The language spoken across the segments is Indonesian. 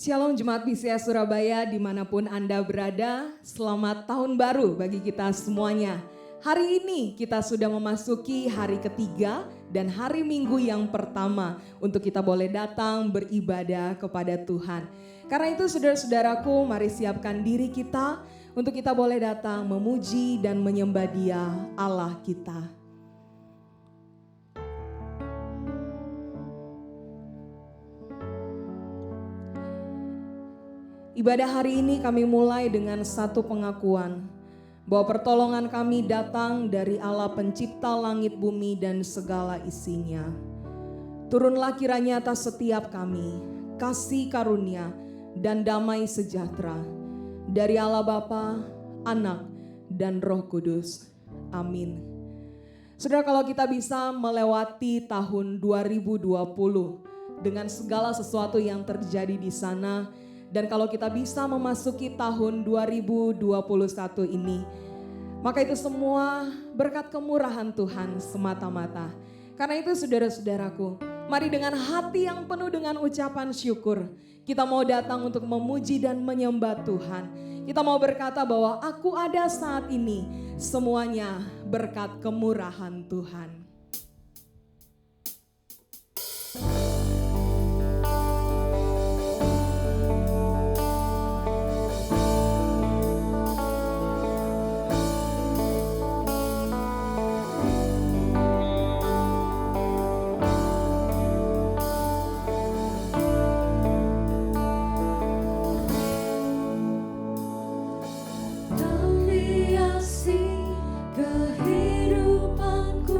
Shalom Jemaat BCA Surabaya dimanapun Anda berada, selamat tahun baru bagi kita semuanya. Hari ini kita sudah memasuki hari ketiga dan hari Minggu yang pertama untuk kita boleh datang beribadah kepada Tuhan. Karena itu saudara-saudaraku, mari siapkan diri kita untuk kita boleh datang memuji dan menyembah Dia, Allah kita. Ibadah hari ini kami mulai dengan satu pengakuan bahwa pertolongan kami datang dari Allah pencipta langit bumi dan segala isinya. Turunlah kiranya atas setiap kami kasih karunia dan damai sejahtera dari Allah Bapa, Anak, dan Roh Kudus. Amin. Saudara, kalau kita bisa melewati tahun 2020 dengan segala sesuatu yang terjadi di sana, dan kalau kita bisa memasuki tahun 2021 ini, maka itu semua berkat kemurahan Tuhan semata-mata. Karena itu saudara-saudaraku, mari dengan hati yang penuh dengan ucapan syukur, kita mau datang untuk memuji dan menyembah Tuhan. Kita mau berkata bahwa aku ada saat ini, semuanya berkat kemurahan Tuhan. Kehidupanku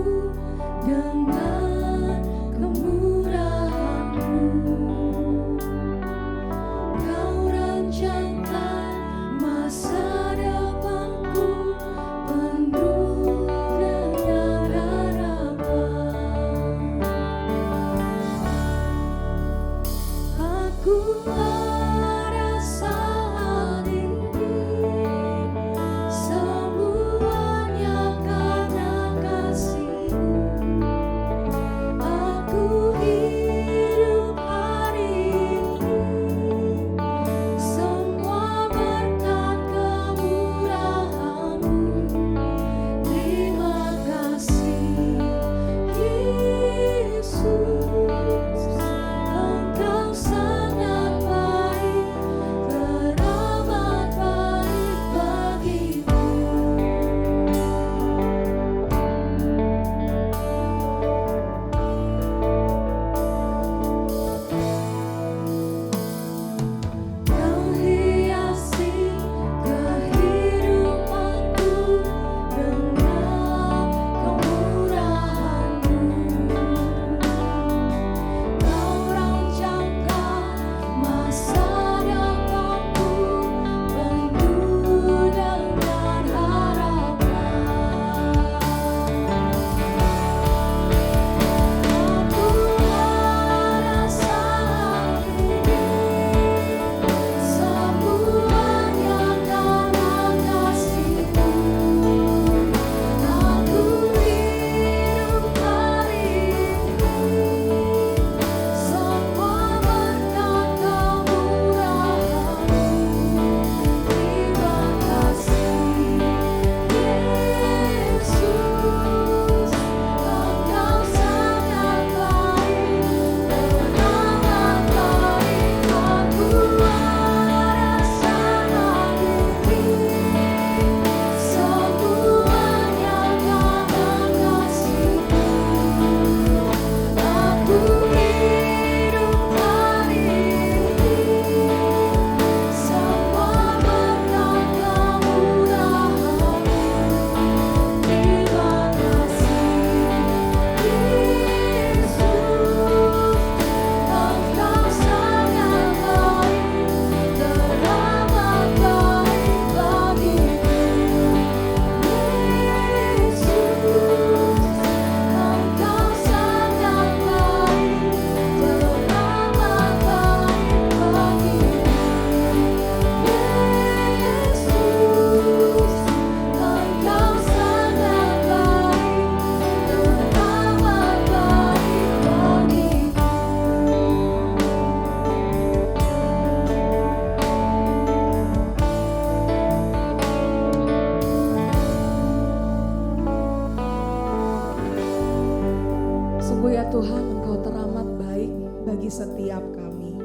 Tuhan, Engkau teramat baik bagi setiap kami.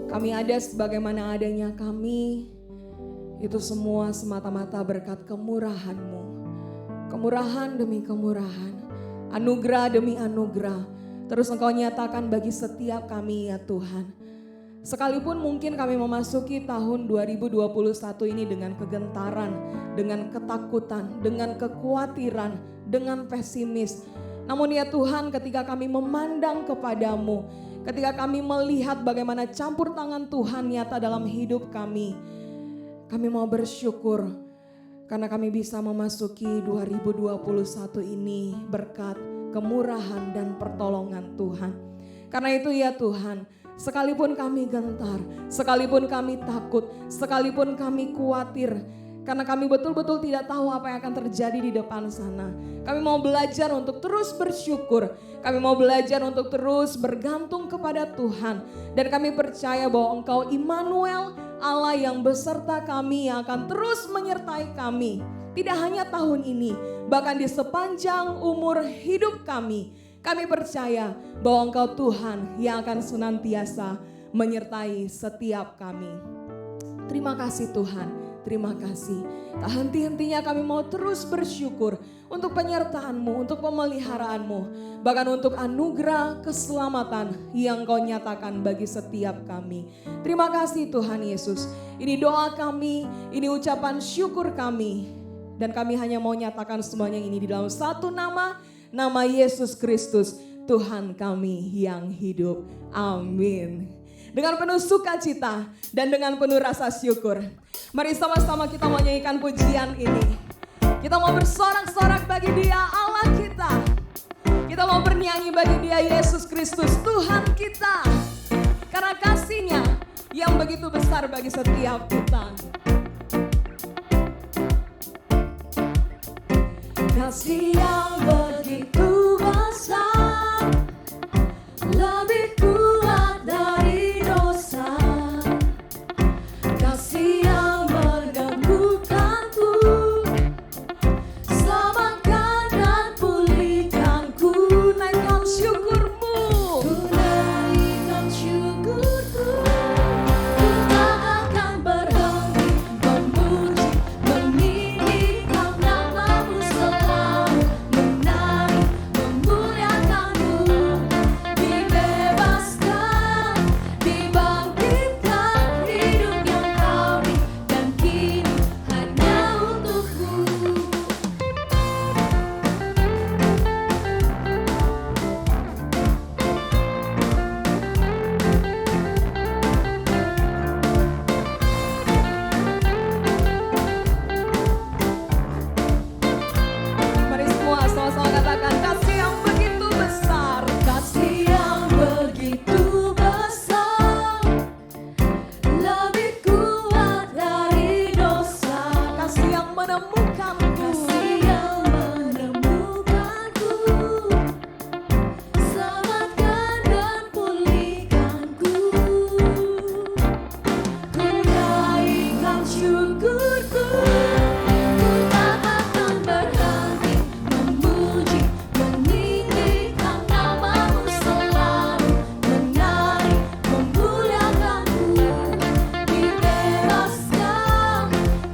Kami ada sebagaimana adanya kami, itu semua semata-mata berkat kemurahan-Mu. Kemurahan demi kemurahan, anugerah demi anugerah, terus Engkau nyatakan bagi setiap kami ya Tuhan. Sekalipun mungkin kami memasuki tahun 2021 ini dengan kegentaran, dengan ketakutan, dengan kekhawatiran, dengan pesimis. Namun ya Tuhan, ketika kami memandang kepadamu, ketika kami melihat bagaimana campur tangan Tuhan nyata dalam hidup kami mau bersyukur karena kami bisa memasuki 2021 ini berkat kemurahan dan pertolongan Tuhan. Karena itu ya Tuhan, sekalipun kami gentar, sekalipun kami takut, sekalipun kami khawatir, karena kami betul-betul tidak tahu apa yang akan terjadi di depan sana. Kami mau belajar untuk terus bersyukur. Kami mau belajar untuk terus bergantung kepada Tuhan. Dan kami percaya bahwa Engkau Immanuel, Allah yang beserta kami, yang akan terus menyertai kami. Tidak hanya tahun ini, bahkan di sepanjang umur hidup kami. Kami percaya bahwa Engkau Tuhan yang akan senantiasa menyertai setiap kami. Terima kasih Tuhan. Terima kasih. Tak henti-hentinya kami mau terus bersyukur untuk penyertaan-Mu, untuk pemeliharaan-Mu. Bahkan untuk anugerah keselamatan yang Kau nyatakan bagi setiap kami. Terima kasih Tuhan Yesus. Ini doa kami, ini ucapan syukur kami. Dan kami hanya mau nyatakan semuanya ini di dalam satu nama Yesus Kristus, Tuhan kami yang hidup. Amin. Dengan penuh sukacita dan dengan penuh rasa syukur, mari sama-sama kita menyanyikan pujian ini. Kita mau bersorak-sorak bagi Dia Allah kita. Kita mau bernyanyi bagi Dia Yesus Kristus Tuhan kita. Karena kasih-Nya yang begitu besar bagi setiap kita. Kasih yang begitu besar, lebih kuat dari dosa. Kasih yang menemukanku, selamatkan dan pulihkanku. Naikkan syukurmu, ku naikkan syukurku. Ku tak akan berhenti memuji, meninggikan nama-Mu selalu, menari, memuliakan-Mu. Dibebaskan, dibangkitkan, hidup yang Kau beri, dan kini hanya untuk-Mu. Mari semua sama-sama katakan kasih yang begitu besar. Kasih yang begitu besar, lebih kuat dari dosa. Kasih yang menemukanku, kasih yang menemukanku, selamatkan dan pulihkanku. Ku naikkan syukurku, ku tak akan berhenti memuji, meninggikan nama-Mu selalu, menari, memuliakan-Mu. Dibebaskan,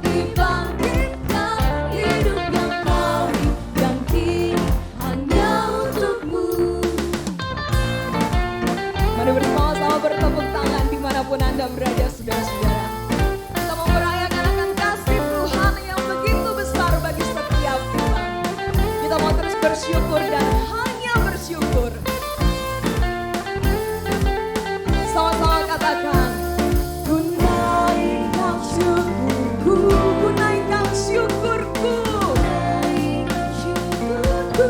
dibangkitkan, hidup yang Kau beri, dan kini hanya untuk-Mu. Mari bersama-sama bertepuk tangan dimanapun Anda berada, saudara-saudara. Kita mau merayakan akan kasih Tuhan yang begitu besar bagi setiap kita. Kita mau terus bersyukur dan hanya bersyukur. Sama-sama katakan, ku naikkan syukurku, ku naikkan syukurku, naikkan syukurku.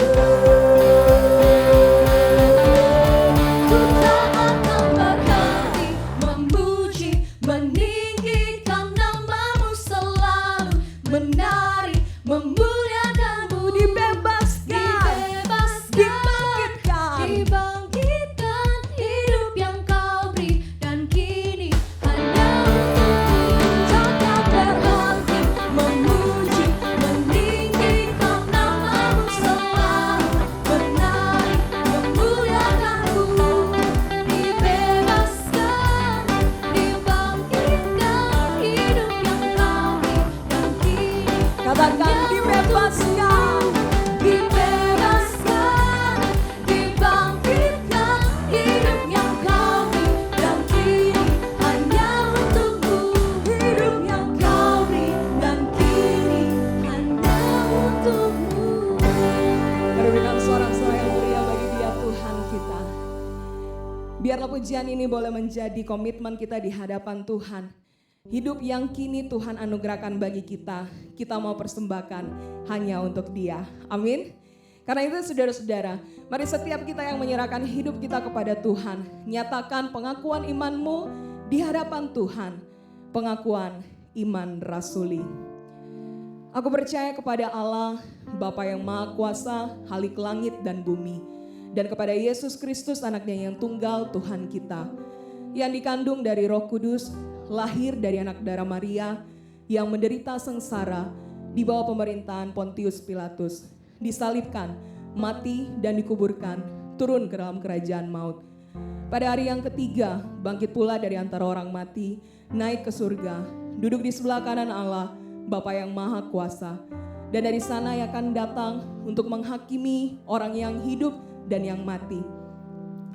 Ku tak akan berhenti memuji, meninggikan nama-Mu selalu, menari, memuliakan-Mu. Dibebaskan, dibangkitkan, dibangkitkan, hidup yang Kau beri, dan kini hanya untuk-Mu. Jangan berhenti memuji, meninggikan nama-Mu selalu, menari, memuliakan-Mu. Katakan dibebaskan, dibebaskan, dibangkitkan, hidup yang kau beri dan kini hanya untukmu. Hidup yang kau beri dan kini hanya untukmu. Mari berikan sorak-sorai yang mulia bagi Dia Tuhan kita. Biarlah pujian ini boleh menjadi komitmen kita di hadapan Tuhan. Hidup yang kini Tuhan anugerahkan bagi kita, kita mau persembahkan hanya untuk Dia. Amin. Karena itu saudara-saudara, mari setiap kita yang menyerahkan hidup kita kepada Tuhan, nyatakan pengakuan imanmu di hadapan Tuhan. Pengakuan iman rasuli. Aku percaya kepada Allah, Bapa yang Maha Kuasa, Halik langit dan bumi, dan kepada Yesus Kristus anaknya yang tunggal Tuhan kita, yang dikandung dari Roh Kudus, lahir dari anak darah Maria, yang menderita sengsara di bawah pemerintahan Pontius Pilatus, disalibkan, mati dan dikuburkan, turun ke dalam kerajaan maut. Pada hari yang ketiga, bangkit pula dari antara orang mati, naik ke surga, duduk di sebelah kanan Allah, Bapa yang Maha Kuasa. Dan dari sana ia akan datang untuk menghakimi orang yang hidup dan yang mati.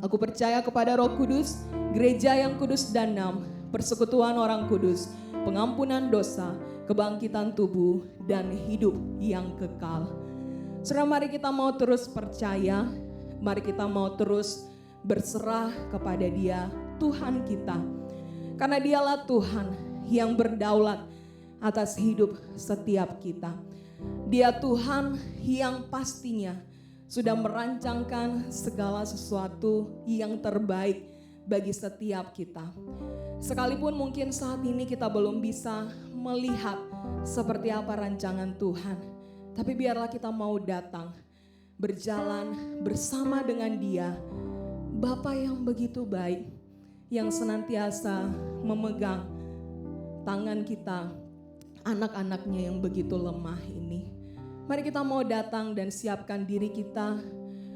Aku percaya kepada Roh Kudus, gereja yang kudus dan damai, persekutuan orang kudus, pengampunan dosa, kebangkitan tubuh, dan hidup yang kekal. Saudara, mari kita mau terus percaya, mari kita mau terus berserah kepada Dia, Tuhan kita. Karena Dialah Tuhan yang berdaulat atas hidup setiap kita. Dia Tuhan yang pastinya sudah merancangkan segala sesuatu yang terbaik bagi setiap kita. Sekalipun mungkin saat ini kita belum bisa melihat seperti apa rancangan Tuhan, tapi biarlah kita mau datang, berjalan bersama dengan Dia, Bapa yang begitu baik, yang senantiasa memegang tangan kita, anak-anaknya yang begitu lemah ini. Mari kita mau datang dan siapkan diri kita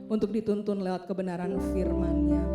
untuk dituntun lewat kebenaran firman-Nya.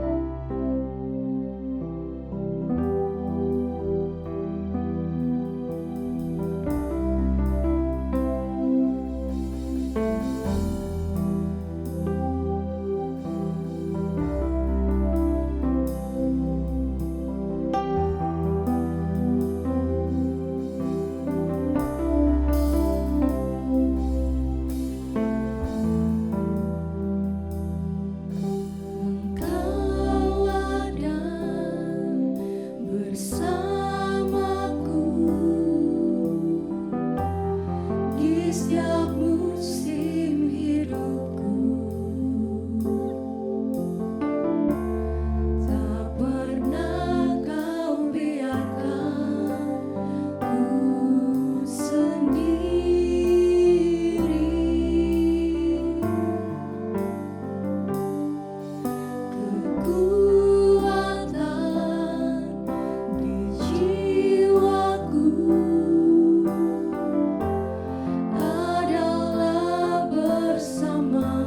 Adalah bersama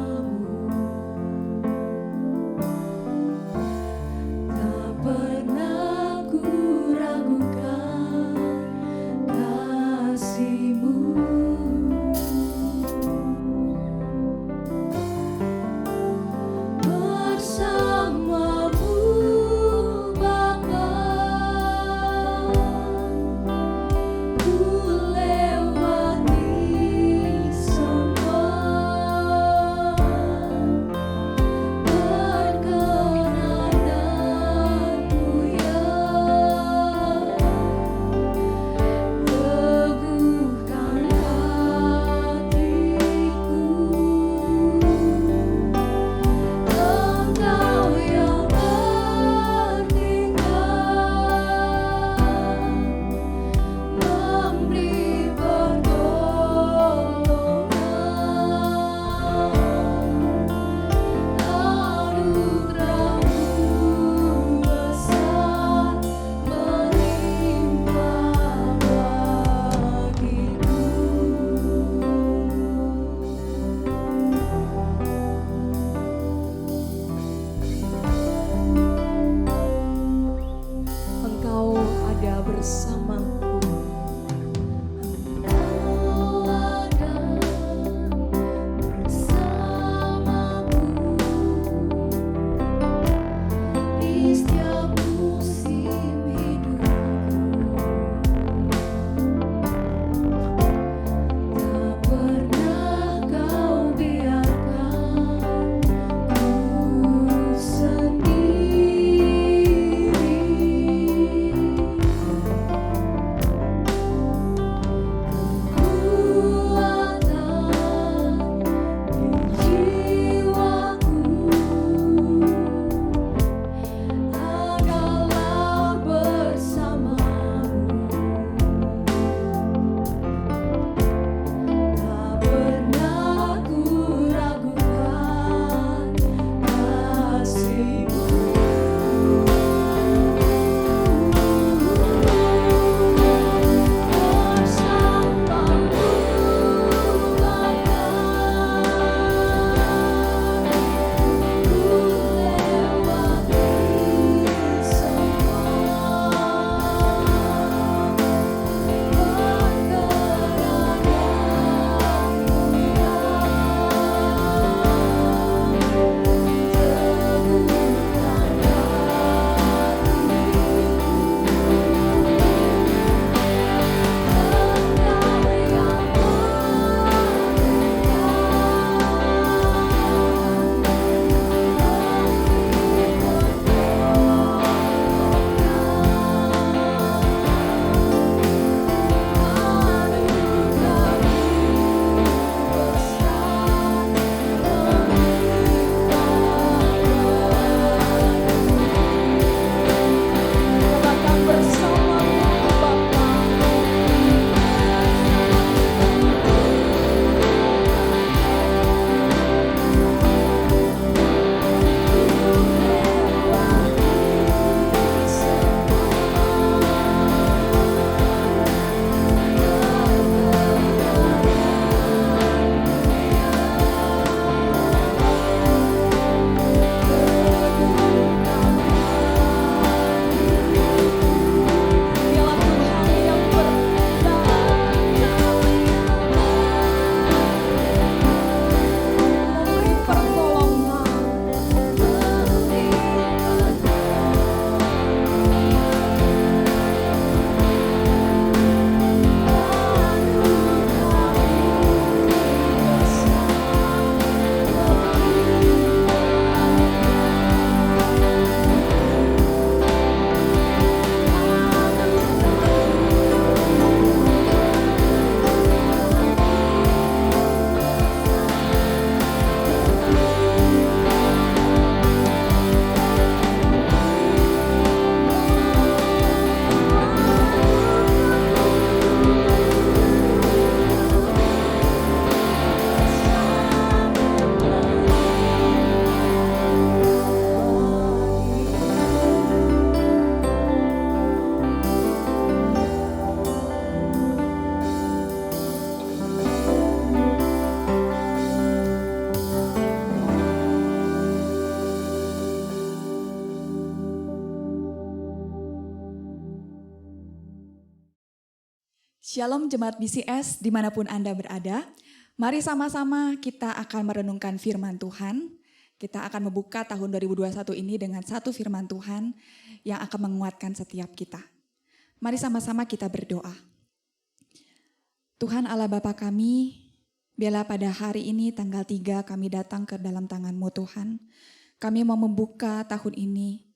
Shalom Jemaat BCS dimanapun Anda berada. Mari sama-sama kita akan merenungkan firman Tuhan. Kita akan membuka tahun 2021 ini dengan satu firman Tuhan yang akan menguatkan setiap kita. Mari sama-sama kita berdoa. Tuhan Allah Bapa kami, biarlah pada hari ini tanggal 3 kami datang ke dalam tangan-Mu Tuhan. Kami mau membuka tahun ini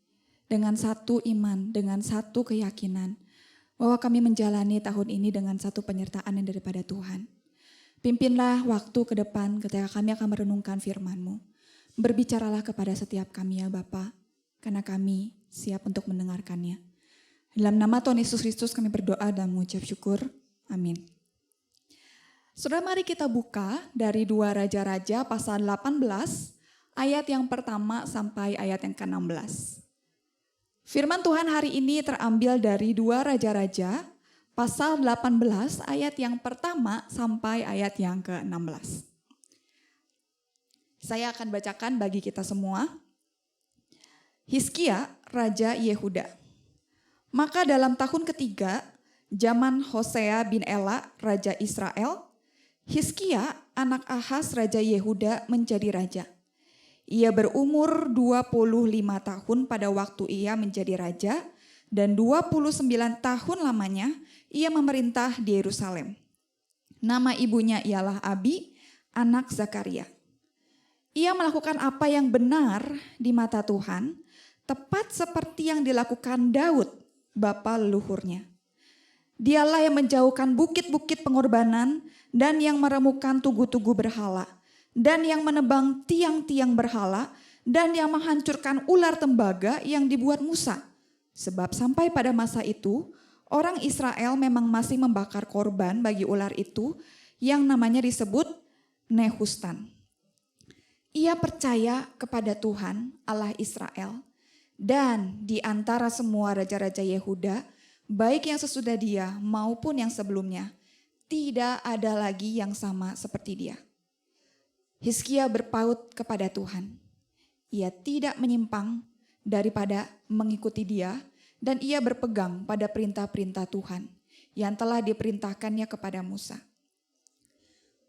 dengan satu iman, dengan satu keyakinan bahwa kami menjalani tahun ini dengan satu penyertaan yang daripada Tuhan. Pimpinlah waktu ke depan ketika kami akan merenungkan firman-Mu. Berbicaralah kepada setiap kami ya Bapa, karena kami siap untuk mendengarkannya. Dalam nama Tuhan Yesus Kristus kami berdoa dan mengucap syukur. Amin. Saudara, mari kita buka dari 2 Raja-Raja pasal 18, ayat yang pertama sampai ayat yang ke-16. Firman Tuhan hari ini terambil dari 2 Raja-Raja pasal 18 ayat yang pertama sampai ayat yang ke-16. Saya akan bacakan bagi kita semua. Hizkia, Raja Yehuda. Maka dalam tahun ketiga, zaman Hosea bin Ela, Raja Israel, Hizkia, anak Ahaz, Raja Yehuda menjadi raja. Ia berumur 25 tahun pada waktu ia menjadi raja dan 29 tahun lamanya ia memerintah di Yerusalem. Nama ibunya ialah Abi, anak Zakaria. Ia melakukan apa yang benar di mata Tuhan, tepat seperti yang dilakukan Daud, bapa leluhurnya. Dialah yang menjauhkan bukit-bukit pengorbanan dan yang meremukan tugu-tugu berhala, dan yang menebang tiang-tiang berhala, dan yang menghancurkan ular tembaga yang dibuat Musa. Sebab sampai pada masa itu, orang Israel memang masih membakar korban bagi ular itu yang namanya disebut Nehustan. Ia percaya kepada Tuhan Allah Israel, dan di antara semua raja-raja Yehuda, baik yang sesudah dia maupun yang sebelumnya, tidak ada lagi yang sama seperti dia. Hizkia berpaut kepada Tuhan. Ia tidak menyimpang daripada mengikuti dia dan ia berpegang pada perintah-perintah Tuhan yang telah diperintahkannya kepada Musa.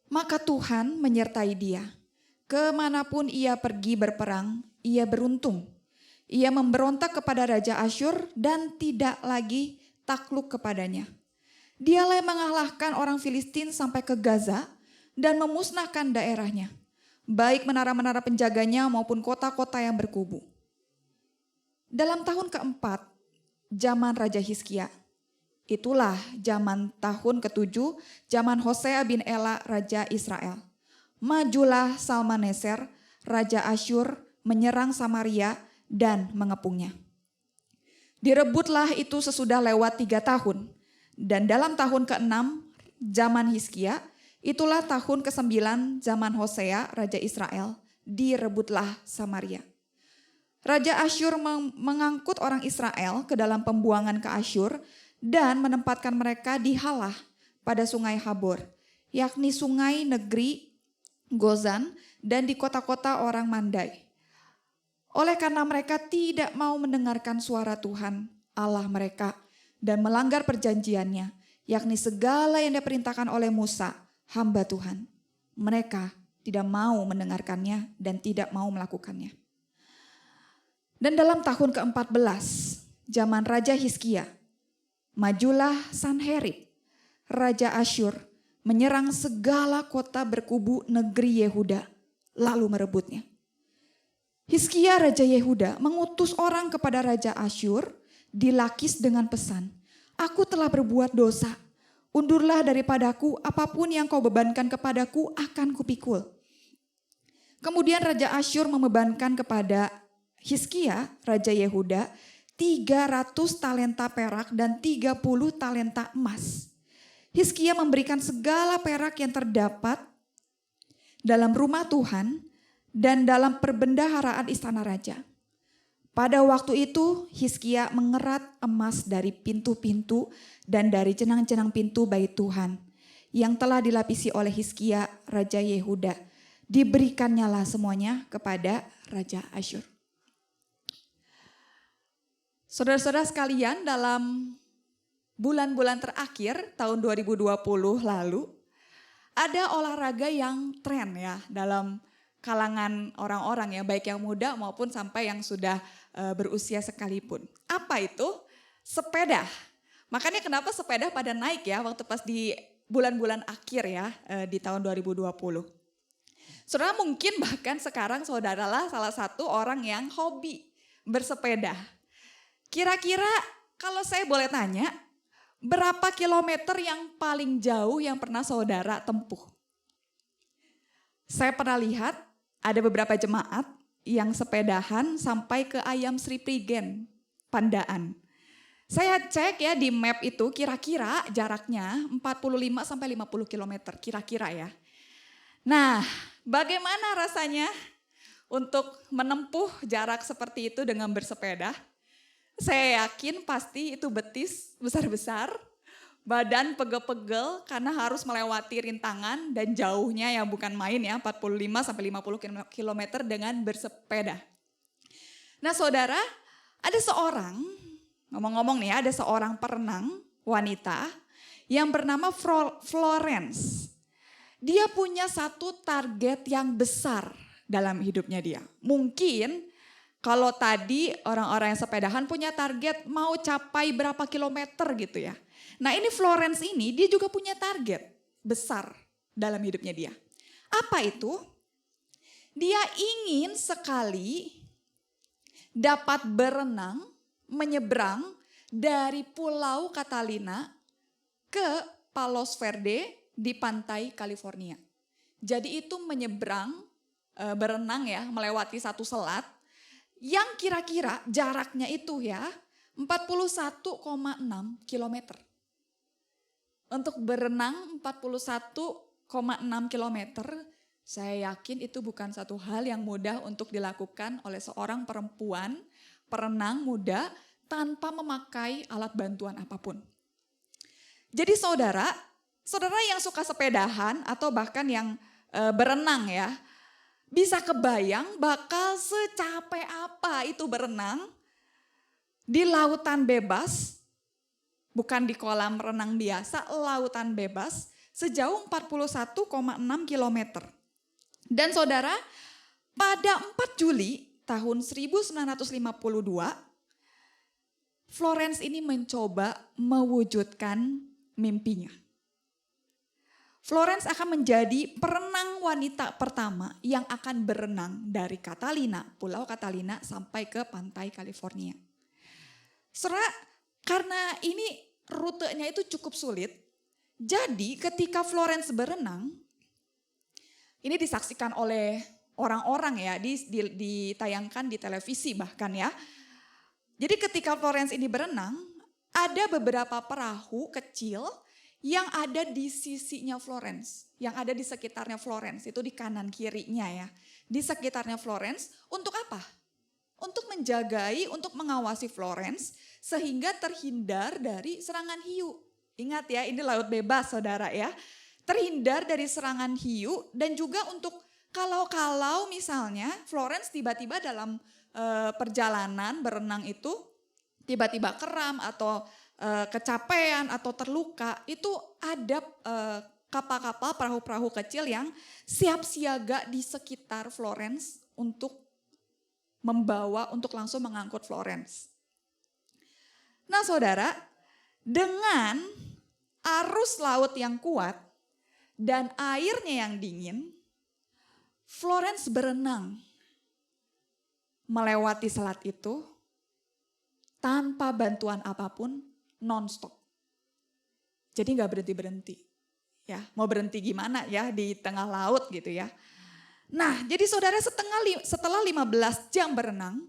Maka Tuhan menyertai dia. Kemanapun ia pergi berperang, ia beruntung. Ia memberontak kepada Raja Asyur dan tidak lagi takluk kepadanya. Dialah yang mengalahkan orang Filistin sampai ke Gaza dan memusnahkan daerahnya, baik menara-menara penjaganya maupun kota-kota yang berkubu. Dalam tahun keempat, zaman Raja Hizkia, itulah zaman tahun ketujuh, zaman Hosea bin Ela, Raja Israel. Majulah Salmaneser, Raja Asyur, menyerang Samaria dan mengepungnya. Direbutlah itu sesudah lewat 3 tahun. Dan dalam tahun ke-6, zaman Hizkia, itulah tahun ke-9 zaman Hosea, Raja Israel, direbutlah Samaria. Raja Asyur mengangkut orang Israel ke dalam pembuangan ke Asyur dan menempatkan mereka di Halah pada sungai Habor, yakni sungai negeri Gozan dan di kota-kota orang Mandai. Oleh karena mereka tidak mau mendengarkan suara Tuhan Allah mereka dan melanggar perjanjiannya, yakni segala yang diperintahkan oleh Musa, hamba Tuhan. Mereka tidak mau mendengarkannya dan tidak mau melakukannya. Dan dalam tahun ke-14, zaman Raja Hizkia, majulah Sanherib, Raja Asyur, menyerang segala kota berkubu negeri Yehuda, lalu merebutnya. Hizkia Raja Yehuda mengutus orang kepada Raja Asyur di Lakis dengan pesan, "Aku telah berbuat dosa. Undurlah daripadaku, apapun yang kau bebankan kepadaku akan kupikul." Kemudian Raja Asyur membebankan kepada Hizkia, Raja Yehuda, 300 talenta perak dan 30 talenta emas. Hizkia memberikan segala perak yang terdapat dalam rumah Tuhan dan dalam perbendaharaan istana raja. Pada waktu itu Hizkia mengerat emas dari pintu-pintu dan dari jenang-jenang pintu bait Tuhan yang telah dilapisi oleh Hizkia Raja Yehuda. Diberikannya lah semuanya kepada Raja Asyur. Saudara-saudara sekalian, dalam bulan-bulan terakhir tahun 2020 lalu, ada olahraga yang tren ya dalam kalangan orang-orang ya, baik yang muda maupun sampai yang sudah berusia sekalipun. Apa itu? Sepeda. Makanya kenapa sepeda pada naik ya waktu pas di bulan-bulan akhir ya di tahun 2020. Saudara mungkin bahkan sekarang saudaralah salah satu orang yang hobi bersepeda. Kira-kira kalau saya boleh tanya, berapa kilometer yang paling jauh yang pernah saudara tempuh? Saya pernah lihat ada beberapa jemaat yang sepedahan sampai ke Ayam Sri Prigen, Pandaan. Saya cek ya di map itu kira-kira jaraknya 45 sampai 50 kilometer, kira-kira ya. Nah, bagaimana rasanya untuk menempuh jarak seperti itu dengan bersepeda? Saya yakin pasti itu betis besar-besar, badan pegel-pegel karena harus melewati rintangan dan jauhnya yang bukan main ya, 45 sampai 50 km dengan bersepeda. Nah saudara, ada seorang, ngomong-ngomong nih ya, ada seorang perenang wanita yang bernama Florence. Dia punya satu target yang besar dalam hidupnya dia. Mungkin kalau tadi orang-orang yang sepedahan punya target mau capai berapa kilometer gitu ya. Nah ini Florence ini dia juga punya target besar dalam hidupnya dia. Apa itu? Dia ingin sekali dapat berenang, menyeberang dari Pulau Catalina ke Palos Verde di pantai California. Jadi itu menyeberang, berenang ya, melewati satu selat yang kira-kira jaraknya itu ya 41,6 kilometer. Untuk berenang 41,6 kilometer, saya yakin itu bukan satu hal yang mudah untuk dilakukan oleh seorang perempuan perenang muda tanpa memakai alat bantuan apapun. Jadi saudara yang suka sepedahan atau bahkan yang berenang ya, bisa kebayang bakal secapek apa itu berenang di lautan bebas, bukan di kolam renang biasa, lautan bebas sejauh 41,6 kilometer. Dan saudara, pada 4 Juli tahun 1952, Florence ini mencoba mewujudkan mimpinya. Florence akan menjadi perenang wanita pertama yang akan berenang dari Catalina, Pulau Catalina sampai ke pantai California. Karena ini rutenya itu cukup sulit, jadi ketika Florence berenang, ini disaksikan oleh orang-orang ya, ditayangkan di televisi bahkan ya. Jadi ketika Florence ini berenang, ada beberapa perahu kecil yang ada di sisinya Florence, yang ada di sekitarnya Florence, itu di kanan kirinya ya. Di sekitarnya Florence, untuk apa? Untuk menjagai, untuk mengawasi Florence, sehingga terhindar dari serangan hiu. Ingat ya, ini laut bebas saudara ya. Terhindar dari serangan hiu dan juga untuk kalau misalnya Florence tiba-tiba dalam perjalanan berenang itu, tiba-tiba kram atau kecapean atau terluka, itu ada kapal-kapal, perahu-perahu kecil yang siap siaga di sekitar Florence untuk membawa, untuk langsung mengangkut Florence. Nah saudara, dengan arus laut yang kuat dan airnya yang dingin, Florence berenang melewati selat itu tanpa bantuan apapun, non-stop. Jadi gak berhenti-berhenti. Ya, mau berhenti gimana ya di tengah laut gitu ya. Nah, jadi saudara setelah 15 jam berenang,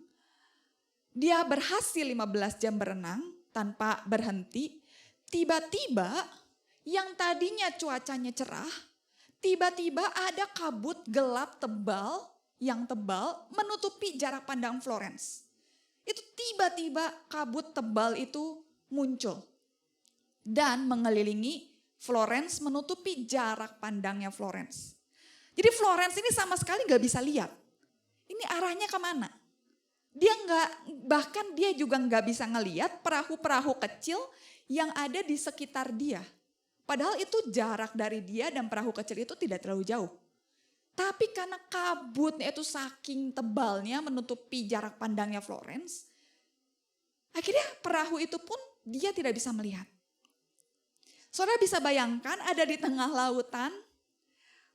dia berhasil 15 jam berenang tanpa berhenti. Tiba-tiba yang tadinya cuacanya cerah, tiba-tiba ada kabut gelap yang tebal menutupi jarak pandang Florence. Itu tiba-tiba kabut tebal itu muncul dan mengelilingi Florence, menutupi jarak pandangnya Florence. Jadi Florence ini sama sekali gak bisa lihat. Ini arahnya kemana? Bahkan dia juga gak bisa ngelihat perahu-perahu kecil yang ada di sekitar dia. Padahal itu jarak dari dia dan perahu kecil itu tidak terlalu jauh. Tapi karena kabutnya itu saking tebalnya menutupi jarak pandangnya Florence, akhirnya perahu itu pun dia tidak bisa melihat. Saudara bisa bayangkan ada di tengah lautan,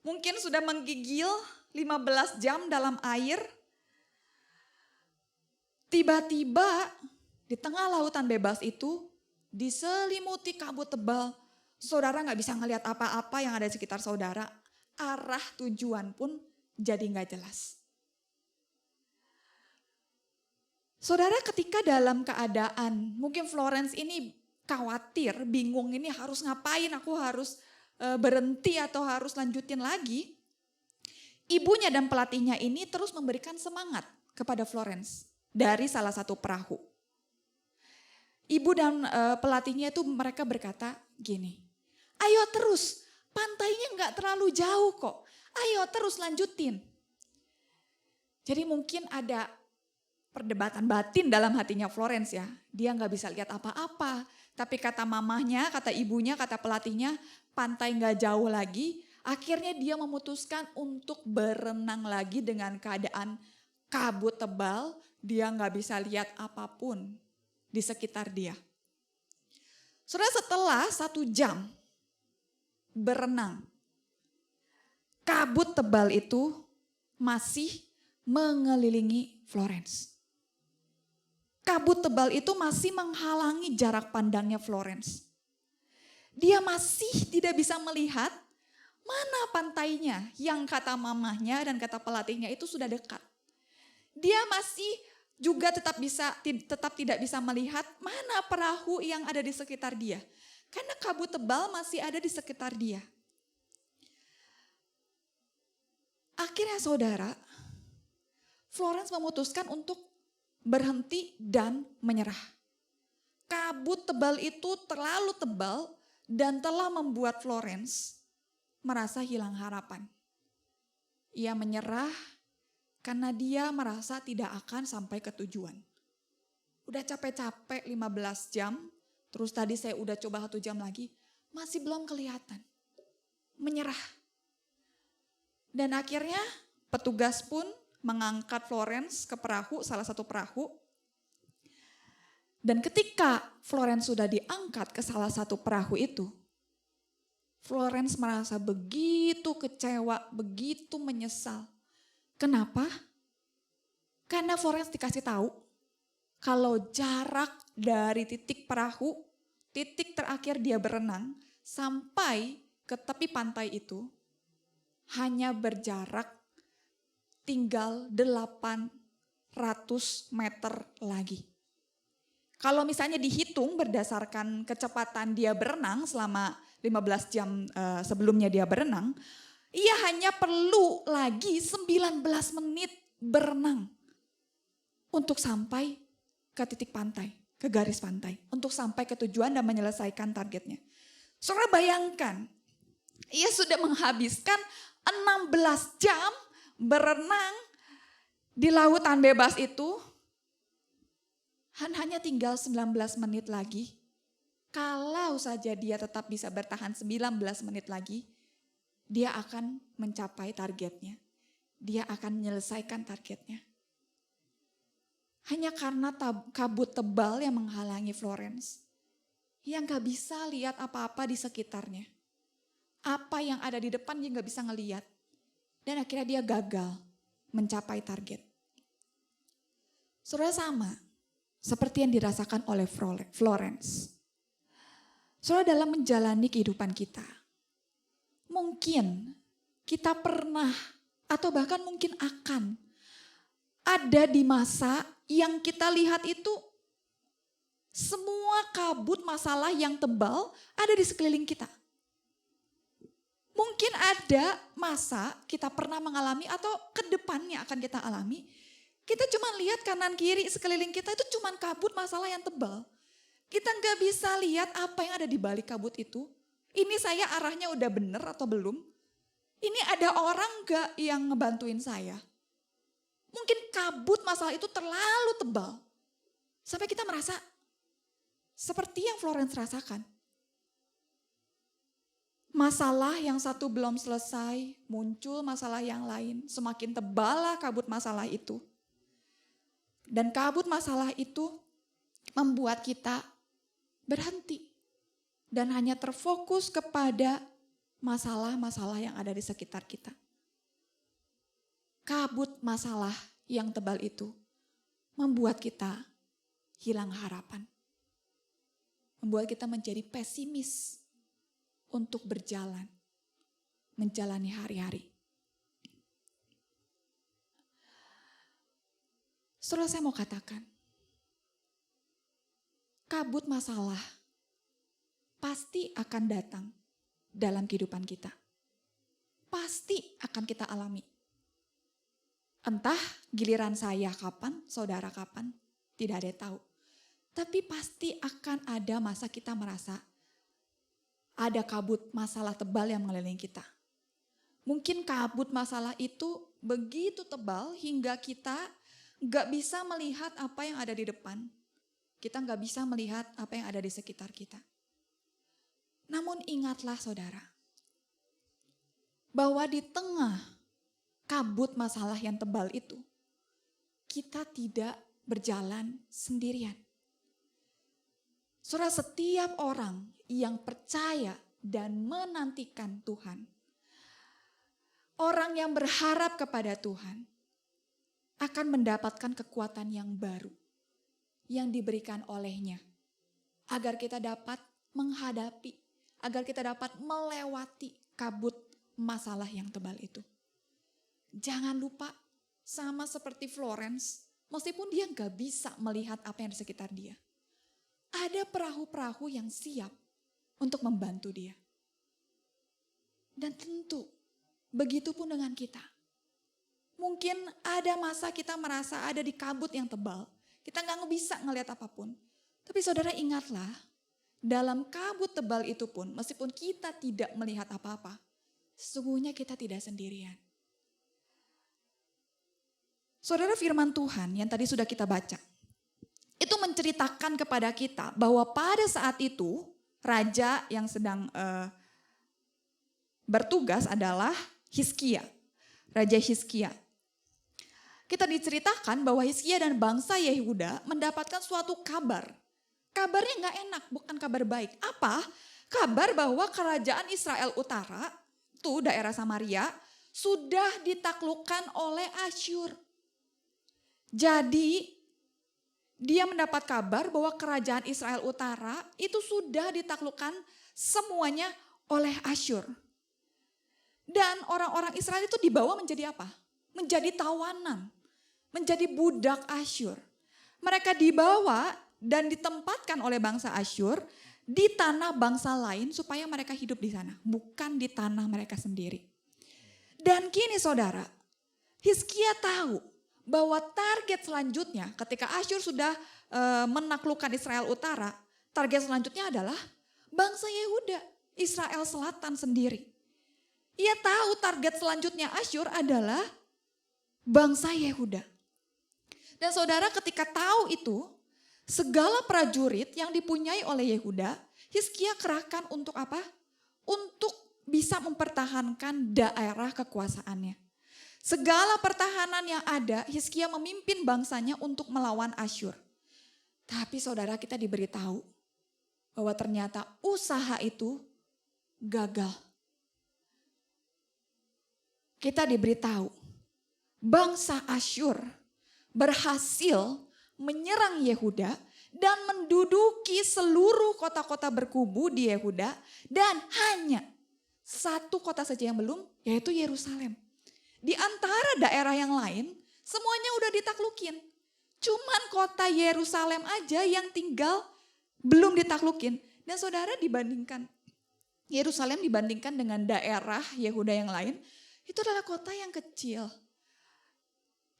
mungkin sudah menggigil 15 jam dalam air. Tiba-tiba di tengah lautan bebas itu diselimuti kabut tebal. Saudara gak bisa ngelihat apa-apa yang ada di sekitar saudara. Arah tujuan pun jadi gak jelas. Saudara ketika dalam keadaan mungkin Florence ini khawatir, bingung ini harus ngapain, aku harus berhenti atau harus lanjutin lagi. Ibunya dan pelatihnya ini terus memberikan semangat kepada Florence dari salah satu perahu. Ibu dan pelatihnya itu mereka berkata gini, ayo terus, pantainya gak terlalu jauh kok, ayo terus lanjutin. Jadi mungkin ada perdebatan batin dalam hatinya Florence ya, dia gak bisa lihat apa-apa. Tapi kata mamahnya, kata ibunya, kata pelatihnya, pantai gak jauh lagi. Akhirnya dia memutuskan untuk berenang lagi dengan keadaan kabut tebal. Dia gak bisa lihat apapun di sekitar dia. Saudara, setelah 1 jam berenang, kabut tebal itu masih mengelilingi Florence. Kabut tebal itu masih menghalangi jarak pandangnya Florence. Dia masih tidak bisa melihat mana pantainya yang kata mamahnya dan kata pelatihnya itu sudah dekat. Dia masih juga tetap tidak bisa melihat mana perahu yang ada di sekitar dia. Karena kabut tebal masih ada di sekitar dia. Akhirnya saudara, Florence memutuskan untuk berhenti dan menyerah. Kabut tebal itu terlalu tebal dan telah membuat Florence merasa hilang harapan. Ia menyerah karena dia merasa tidak akan sampai ke tujuan. Udah capek-capek 15 jam, terus tadi saya udah coba 1 jam lagi, masih belum kelihatan. Menyerah. Dan akhirnya petugas pun mengangkat Florence ke perahu, salah satu perahu. Dan ketika Florence sudah diangkat ke salah satu perahu itu, Florence merasa begitu kecewa, begitu menyesal. Kenapa? Karena Florence dikasih tahu kalau jarak dari titik perahu, titik terakhir dia berenang, sampai ke tepi pantai itu hanya berjarak tinggal 800 meter lagi. Kalau misalnya dihitung berdasarkan kecepatan dia berenang selama 15 jam sebelumnya dia berenang, ia hanya perlu lagi 19 menit berenang untuk sampai ke titik pantai, ke garis pantai, untuk sampai ke tujuan dan menyelesaikan targetnya. Saudara bayangkan, ia sudah menghabiskan 16 jam berenang di lautan bebas itu, hanya tinggal 19 menit lagi. Kalau saja dia tetap bisa bertahan 19 menit lagi, dia akan mencapai targetnya. Dia akan menyelesaikan targetnya. Hanya karena kabut tebal yang menghalangi Florence. Yang gak bisa lihat apa-apa di sekitarnya. Apa yang ada di depan dia gak bisa ngelihat. Dan akhirnya dia gagal mencapai target. Saudara, sama seperti yang dirasakan oleh Florence. Saudara, dalam menjalani kehidupan kita, mungkin kita pernah atau bahkan mungkin akan ada di masa yang kita lihat itu semua kabut masalah yang tebal ada di sekeliling kita. Mungkin ada masa kita pernah mengalami atau ke depannya akan kita alami. Kita cuma lihat kanan kiri sekeliling kita itu cuma kabut masalah yang tebal. Kita nggak bisa lihat apa yang ada di balik kabut itu. Ini saya arahnya udah bener atau belum? Ini ada orang nggak yang ngebantuin saya? Mungkin kabut masalah itu terlalu tebal. Sampai kita merasa Seperti yang Florence rasakan. Masalah yang satu belum selesai, muncul masalah yang lain. Semakin teballah kabut masalah itu. Dan kabut masalah itu membuat kita berhenti. Dan hanya terfokus kepada masalah-masalah yang ada di sekitar kita. Kabut masalah yang tebal itu membuat kita hilang harapan. Membuat kita menjadi pesimis untuk berjalan, menjalani hari-hari. Saudara, saya mau katakan, kabut masalah pasti akan datang dalam kehidupan kita. Pasti akan kita alami. Entah giliran saya kapan, saudara kapan, tidak ada yang tahu. Tapi pasti akan ada masa kita merasa ada kabut masalah tebal yang mengelilingi kita. Mungkin kabut masalah itu begitu tebal hingga kita gak bisa melihat apa yang ada di depan. Kita gak bisa melihat apa yang ada di sekitar kita. Namun ingatlah saudara, bahwa di tengah kabut masalah yang tebal itu, kita tidak berjalan sendirian. Saudara, setiap orang yang percaya dan menantikan Tuhan, orang yang berharap kepada Tuhan, akan mendapatkan kekuatan yang baru yang diberikan olehnya, agar kita dapat menghadapi, agar kita dapat melewati kabut masalah yang tebal itu. Jangan lupa, sama seperti Florence, meskipun dia gak bisa melihat apa yang di sekitar dia, ada perahu-perahu yang siap untuk membantu dia. Dan tentu, begitupun dengan kita. Mungkin ada masa kita merasa ada di kabut yang tebal, kita gak bisa ngelihat apapun. Tapi saudara ingatlah, dalam kabut tebal itu pun, meskipun kita tidak melihat apa-apa, sesungguhnya kita tidak sendirian. Saudara, firman Tuhan yang tadi sudah kita baca, itu menceritakan kepada kita bahwa pada saat itu raja yang sedang bertugas adalah Hizkia, Raja Hizkia. Kita diceritakan bahwa Hizkia dan bangsa Yehuda mendapatkan suatu kabar. Kabarnya gak enak, bukan kabar baik. Apa? Kabar bahwa kerajaan Israel Utara, itu daerah Samaria, sudah ditaklukkan oleh Asyur. Jadi dia mendapat kabar bahwa kerajaan Israel Utara itu sudah ditaklukkan semuanya oleh Asyur. Dan orang-orang Israel itu dibawa menjadi apa? Menjadi tawanan, menjadi budak Asyur. Mereka dibawa dan ditempatkan oleh bangsa Asyur di tanah bangsa lain supaya mereka hidup di sana, bukan di tanah mereka sendiri. Dan kini saudara, Hizkia tahu bahwa target selanjutnya ketika Asyur sudah menaklukkan Israel Utara, target selanjutnya adalah bangsa Yehuda, Israel Selatan sendiri. Ia tahu target selanjutnya Asyur adalah bangsa Yehuda. Dan saudara, ketika tahu itu, segala prajurit yang dipunyai oleh Yehuda, Hizkia kerahkan untuk apa? Untuk bisa mempertahankan daerah kekuasaannya. Segala pertahanan yang ada, Hizkia memimpin bangsanya untuk melawan Asyur. Tapi saudara, kita diberitahu bahwa ternyata usaha itu gagal. Kita diberitahu bangsa Asyur berhasil menyerang Yehuda dan menduduki seluruh kota-kota berkubu di Yehuda, dan hanya satu kota saja yang belum, yaitu Yerusalem. Di antara daerah yang lain, semuanya udah ditaklukin. Cuman kota Yerusalem aja yang tinggal belum ditaklukin. Dan saudara, dibandingkan Yerusalem dibandingkan dengan daerah Yehuda yang lain, itu adalah kota yang kecil.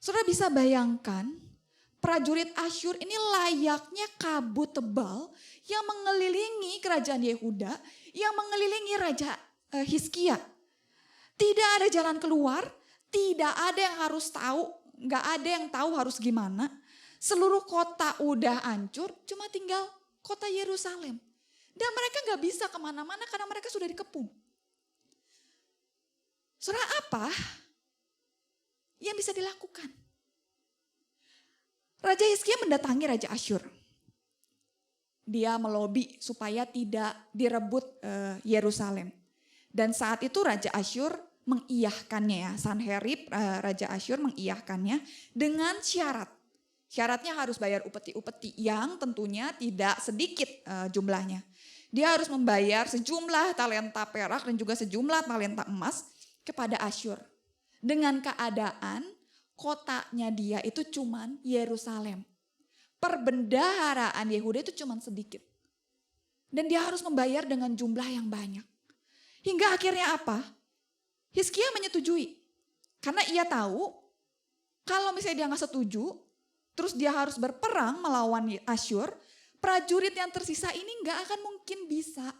Saudara bisa bayangkan, prajurit Asyur ini layaknya kabut tebal yang mengelilingi kerajaan Yehuda, yang mengelilingi Raja Hizkia. Tidak ada jalan keluar, tidak ada yang harus tahu, gak ada yang tahu harus gimana. Seluruh kota udah hancur, cuma tinggal kota Yerusalem. Dan mereka gak bisa kemana-mana karena mereka sudah dikepung. Saudara, apa yang bisa dilakukan? Raja Hizkia mendatangi Raja Asyur. Dia melobi supaya tidak direbut Yerusalem. Dan saat itu Raja Asyur mengiyahkannya ya. Sanherib Raja Asyur mengiyahkannya dengan syarat. Syaratnya harus bayar upeti-upeti yang tentunya tidak sedikit jumlahnya. Dia harus membayar sejumlah talenta perak dan juga sejumlah talenta emas kepada Asyur. Dengan keadaan kotanya dia itu cuman Yerusalem. Perbendaharaan Yehuda itu cuman sedikit. Dan dia harus membayar dengan jumlah yang banyak. Hingga akhirnya apa? Hizkia menyetujui. Karena ia tahu kalau misalnya dia gak setuju, terus dia harus berperang melawan Asyur, prajurit yang tersisa ini gak akan mungkin bisa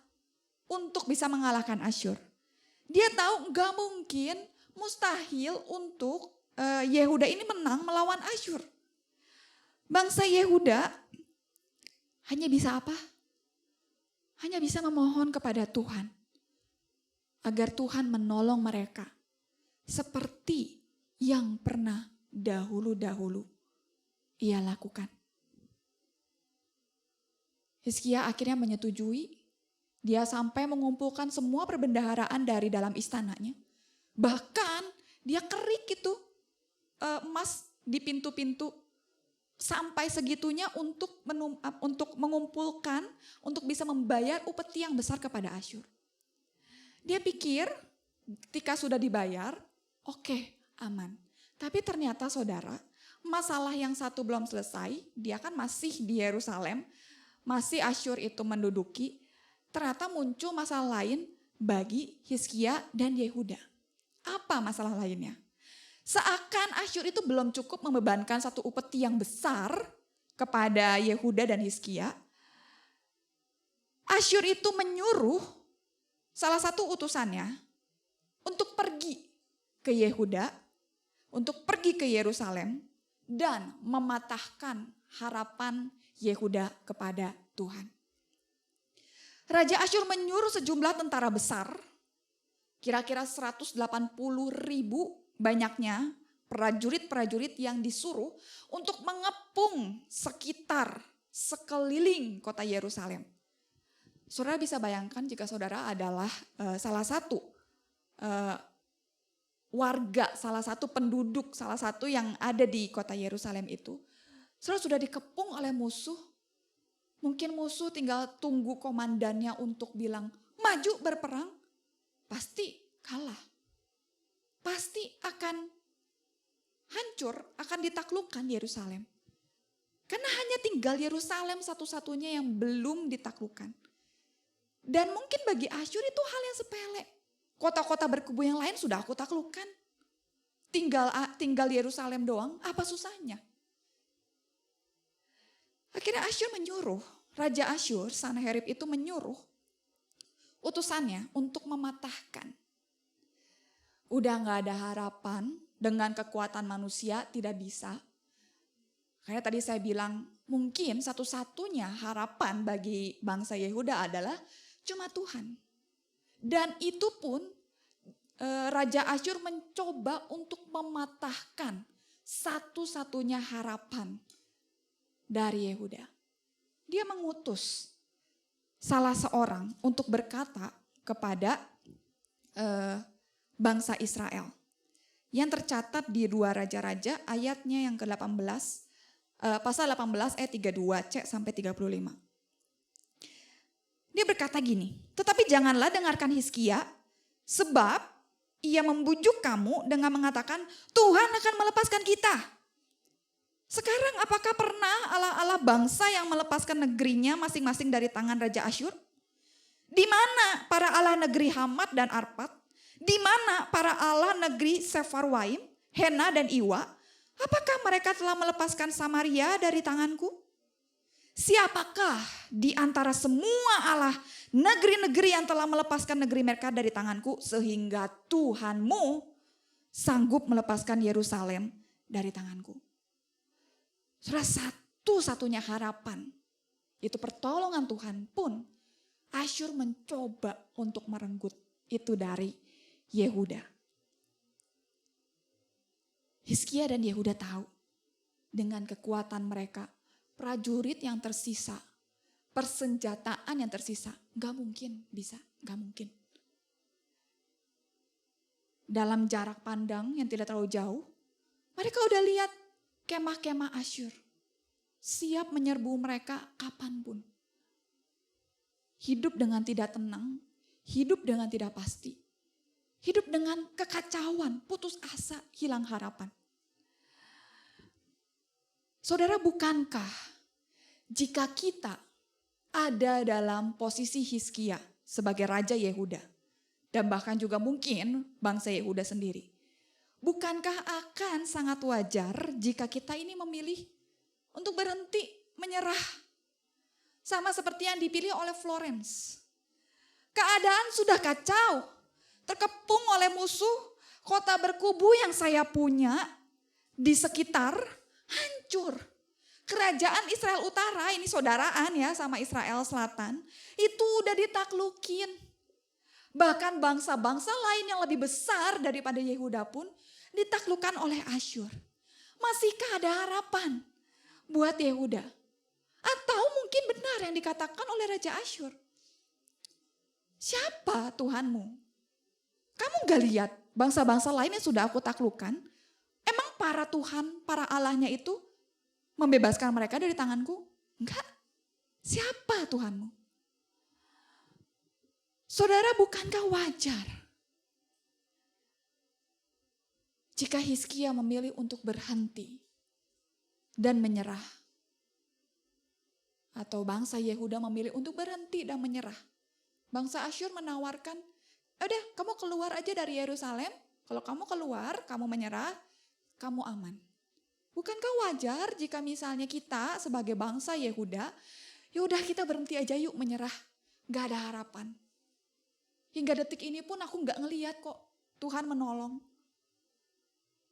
untuk bisa mengalahkan Asyur. Dia tahu gak mungkin, mustahil untuk Yehuda ini menang melawan Asyur. Bangsa Yehuda hanya bisa apa? Hanya bisa memohon kepada Tuhan. Agar Tuhan menolong mereka. Seperti yang pernah dahulu-dahulu ia lakukan. Hizkia akhirnya menyetujui. Dia sampai mengumpulkan semua perbendaharaan dari dalam istananya. Bahkan dia kerik itu emas di pintu-pintu. Sampai segitunya untuk mengumpulkan, untuk bisa membayar upeti yang besar kepada Asyur. Dia pikir ketika sudah dibayar, oke, aman. Tapi ternyata saudara, masalah yang satu belum selesai, dia kan masih di Yerusalem, masih Asyur itu menduduki, ternyata muncul masalah lain bagi Hizkia dan Yehuda. Apa masalah lainnya? Seakan Asyur itu belum cukup membebankan satu upeti yang besar kepada Yehuda dan Hizkia. Asyur itu menyuruh salah satu utusannya untuk pergi ke Yehuda, untuk pergi ke Yerusalem dan mematahkan harapan Yehuda kepada Tuhan. Raja Asyur menyuruh sejumlah tentara besar, kira-kira 180.000 banyaknya prajurit-prajurit yang disuruh untuk mengepung sekitar sekeliling kota Yerusalem. Saudara bisa bayangkan jika saudara adalah salah satu warga, salah satu penduduk, salah satu yang ada di kota Yerusalem itu. Saudara sudah dikepung oleh musuh. Mungkin musuh tinggal tunggu komandannya untuk bilang maju berperang. Pasti kalah. Pasti akan hancur, akan ditaklukkan Yerusalem. Karena hanya tinggal Yerusalem satu-satunya yang belum ditaklukkan. Dan mungkin bagi Asyur itu hal yang sepele. Kota-kota berkubu yang lain sudah aku taklukkan. Tinggal Yerusalem doang, apa susahnya? Akhirnya Asyur menyuruh, Raja Asyur, Sanherib itu menyuruh utusannya untuk mematahkan. Udah gak ada harapan, dengan kekuatan manusia tidak bisa. Karena tadi saya bilang mungkin satu-satunya harapan bagi bangsa Yehuda adalah cuma Tuhan. Dan itu pun Raja Asyur mencoba untuk mematahkan satu-satunya harapan dari Yehuda. Dia mengutus salah seorang untuk berkata kepada bangsa Israel. Yang tercatat di 2 Raja-Raja ayatnya yang ke-18, pasal 18 ayat 32C sampai 35. Dia berkata gini, tetapi janganlah dengarkan Hizkia, sebab ia membujuk kamu dengan mengatakan Tuhan akan melepaskan kita. Sekarang apakah pernah Allah-Allah bangsa yang melepaskan negerinya masing-masing dari tangan Raja Asyur? Di mana para Allah negeri Hamat dan Arpad? Di mana para Allah negeri Sefarwaim, Hena dan Iwa? Apakah mereka telah melepaskan Samaria dari tanganku? Siapakah di antara semua Allah negeri-negeri yang telah melepaskan negeri mereka dari tanganku sehingga Tuhanmu sanggup melepaskan Yerusalem dari tanganku? Saudara, satu-satunya harapan itu pertolongan Tuhan pun, Asyur mencoba untuk merenggut itu dari Yehuda. Hizkia dan Yehuda tahu dengan kekuatan mereka, prajurit yang tersisa, persenjataan yang tersisa, gak mungkin bisa, gak mungkin. Dalam jarak pandang yang tidak terlalu jauh, mereka udah lihat kemah-kemah Asyur siap menyerbu mereka kapanpun. Hidup dengan tidak tenang, hidup dengan tidak pasti. Hidup dengan kekacauan, putus asa, hilang harapan. Saudara, bukankah jika kita ada dalam posisi Hizkia sebagai Raja Yehuda, dan bahkan juga mungkin bangsa Yehuda sendiri, bukankah akan sangat wajar jika kita ini memilih untuk berhenti menyerah? Sama seperti yang dipilih oleh Florence. Keadaan sudah kacau, terkepung oleh musuh, kota berkubu yang saya punya di sekitar hancur. Kerajaan Israel Utara, ini saudaraan ya sama Israel Selatan, itu udah ditaklukin. Bahkan bangsa-bangsa lain yang lebih besar daripada Yehuda pun ditaklukkan oleh Asyur. Masihkah ada harapan buat Yehuda? Atau mungkin benar yang dikatakan oleh Raja Asyur. Siapa Tuhanmu? Kamu gak lihat bangsa-bangsa lain yang sudah aku taklukkan? Emang para Tuhan, para Allahnya itu membebaskan mereka dari tanganku? Enggak. Siapa Tuhanmu? Saudara, bukankah wajar jika Hizkia memilih untuk berhenti dan menyerah? Atau bangsa Yehuda memilih untuk berhenti dan menyerah. Bangsa Asyur menawarkan, udah kamu keluar aja dari Yerusalem. Kalau kamu keluar, kamu menyerah, kamu aman. Bukankah wajar jika misalnya kita sebagai bangsa Yehuda, ya udah kita berhenti aja yuk menyerah. Gak ada harapan. Hingga detik ini pun aku gak ngeliat kok Tuhan menolong.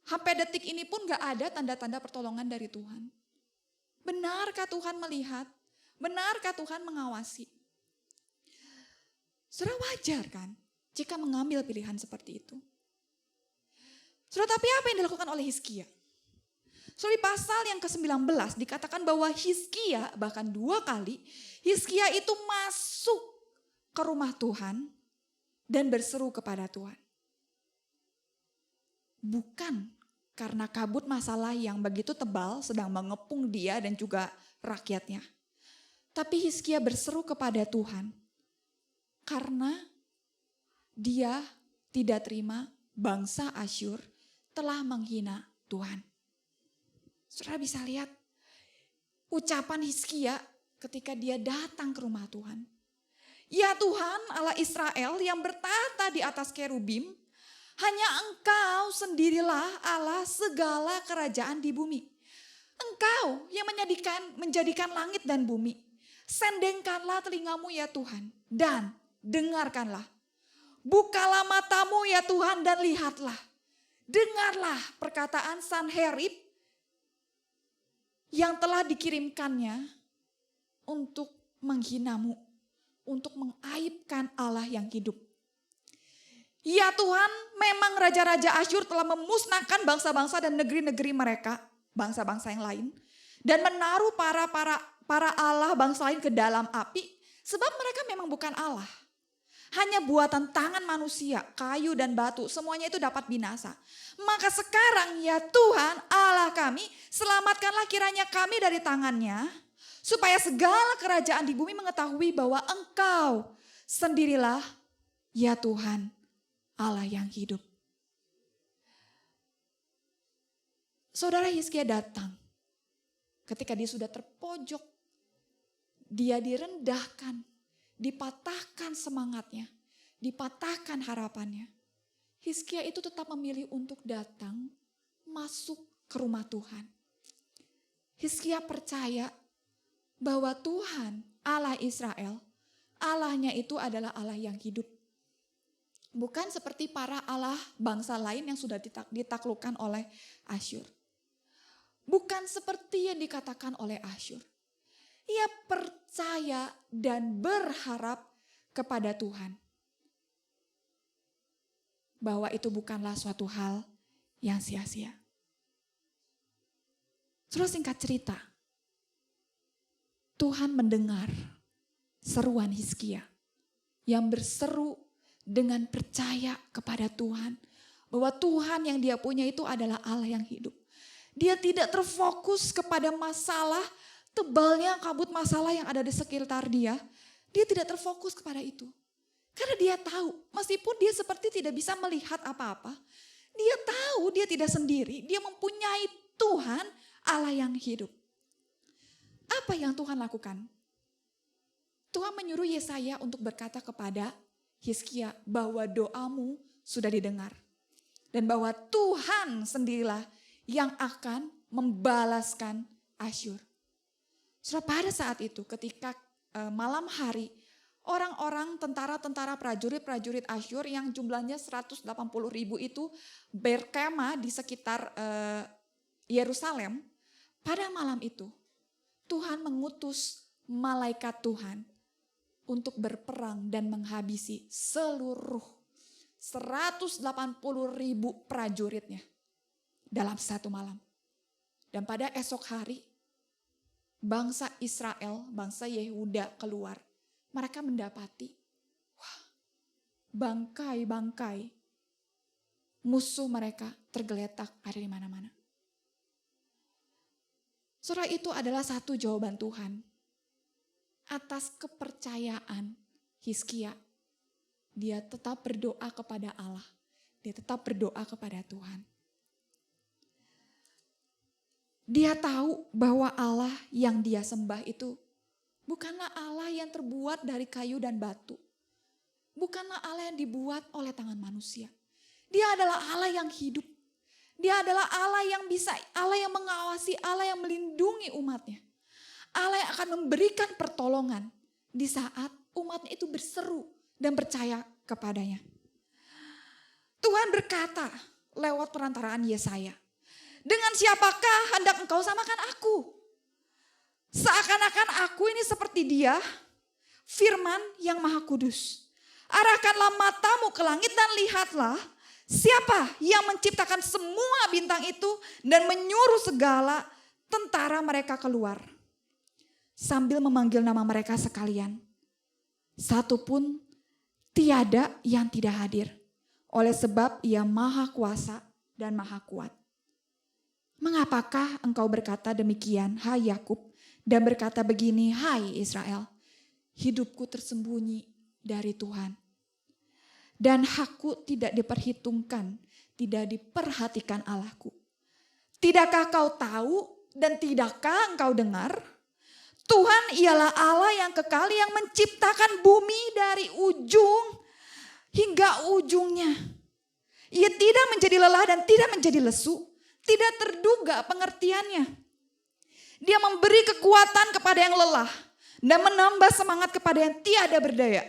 Sampai detik ini pun gak ada tanda-tanda pertolongan dari Tuhan. Benarkah Tuhan melihat? Benarkah Tuhan mengawasi? Saudara, wajar kan jika mengambil pilihan seperti itu. Saudara, tapi apa yang dilakukan oleh Hizkia? Saudara, di pasal yang ke-19 dikatakan bahwa Hizkia bahkan 2 kali Hizkia itu masuk ke rumah Tuhan dan berseru kepada Tuhan. Bukan karena kabut masalah yang begitu tebal sedang mengepung dia dan juga rakyatnya. Tapi Hizkia berseru kepada Tuhan karena dia tidak terima bangsa Asyur telah menghina Tuhan. Saudara bisa lihat ucapan Hizkia ketika dia datang ke rumah Tuhan. Ya Tuhan Allah Israel yang bertata di atas kerubim, hanya Engkau sendirilah Allah segala kerajaan di bumi. Engkau yang menjadikan langit dan bumi. Sendengkanlah telingamu ya Tuhan dan dengarkanlah. Bukalah matamu ya Tuhan dan lihatlah. Dengarlah perkataan Sanherib yang telah dikirimkannya untuk menghinamu, untuk mengaibkan Allah yang hidup. Ya Tuhan, memang raja-raja Asyur telah memusnahkan bangsa-bangsa dan negeri-negeri mereka, bangsa-bangsa yang lain, dan menaruh para Allah bangsa lain ke dalam api, sebab mereka memang bukan Allah. Hanya buatan tangan manusia, kayu dan batu, semuanya itu dapat binasa. Maka sekarang ya Tuhan Allah kami, selamatkanlah kiranya kami dari tangannya, supaya segala kerajaan di bumi mengetahui bahwa Engkau sendirilah ya Tuhan Allah yang hidup. Saudara, Hizkia datang ketika dia sudah terpojok, dia direndahkan, dipatahkan semangatnya, dipatahkan harapannya. Hizkia itu tetap memilih untuk datang masuk ke rumah Tuhan. Hizkia percaya bahwa Tuhan Allah Israel, Allahnya itu adalah Allah yang hidup. Bukan seperti para Allah bangsa lain yang sudah ditaklukkan oleh Asyur. Bukan seperti yang dikatakan oleh Asyur. Ia percaya dan berharap kepada Tuhan. Bahwa itu bukanlah suatu hal yang sia-sia. Terus singkat cerita, Tuhan mendengar seruan Hizkia yang berseru dengan percaya kepada Tuhan. Bahwa Tuhan yang dia punya itu adalah Allah yang hidup. Dia tidak terfokus kepada masalah, tebalnya kabut masalah yang ada di sekitar dia. Dia tidak terfokus kepada itu. Karena dia tahu, meskipun dia seperti tidak bisa melihat apa-apa, dia tahu dia tidak sendiri, dia mempunyai Tuhan Allah yang hidup. Apa yang Tuhan lakukan? Tuhan menyuruh Yesaya untuk berkata kepada Hizkia bahwa doamu sudah didengar. Dan bahwa Tuhan sendirilah yang akan membalaskan Asyur. Pada saat itu ketika malam hari, orang-orang tentara-tentara prajurit-prajurit Asyur yang jumlahnya 180.000 itu berkemah di sekitar Yerusalem. Pada malam itu Tuhan mengutus malaikat Tuhan untuk berperang dan menghabisi seluruh 180.000 prajuritnya dalam satu malam. Dan pada esok hari bangsa Israel, bangsa Yehuda keluar. Mereka mendapati bangkai-bangkai musuh mereka tergeletak ada di mana-mana. Saudara, itu adalah satu jawaban Tuhan atas kepercayaan Hizkia. Dia tetap berdoa kepada Allah. Dia tetap berdoa kepada Tuhan. Dia tahu bahwa Allah yang dia sembah itu bukanlah Allah yang terbuat dari kayu dan batu. Bukanlah Allah yang dibuat oleh tangan manusia. Dia adalah Allah yang hidup. Dia adalah Allah yang bisa, Allah yang mengawasi, Allah yang melindungi umatnya. Allah yang akan memberikan pertolongan di saat umatnya itu berseru dan percaya kepadanya. Tuhan berkata lewat perantaraan Yesaya, dengan siapakah hendak engkau samakan aku? Seakan-akan aku ini seperti dia, firman yang maha kudus. Arahkanlah matamu ke langit dan lihatlah siapa yang menciptakan semua bintang itu dan menyuruh segala tentara mereka keluar. Sambil memanggil nama mereka sekalian. Satu pun tiada yang tidak hadir. Oleh sebab ia maha kuasa dan maha kuat. Mengapakah engkau berkata demikian, hai Yakub, dan berkata begini, hai Israel, hidupku tersembunyi dari Tuhan. Dan hakku tidak diperhitungkan, tidak diperhatikan Allahku. Tidakkah kau tahu dan tidakkah engkau dengar? Tuhan ialah Allah yang kekal yang menciptakan bumi dari ujung hingga ujungnya. Ia tidak menjadi lelah dan tidak menjadi lesu, tidak terduga pengertiannya. Dia memberi kekuatan kepada yang lelah dan menambah semangat kepada yang tiada berdaya.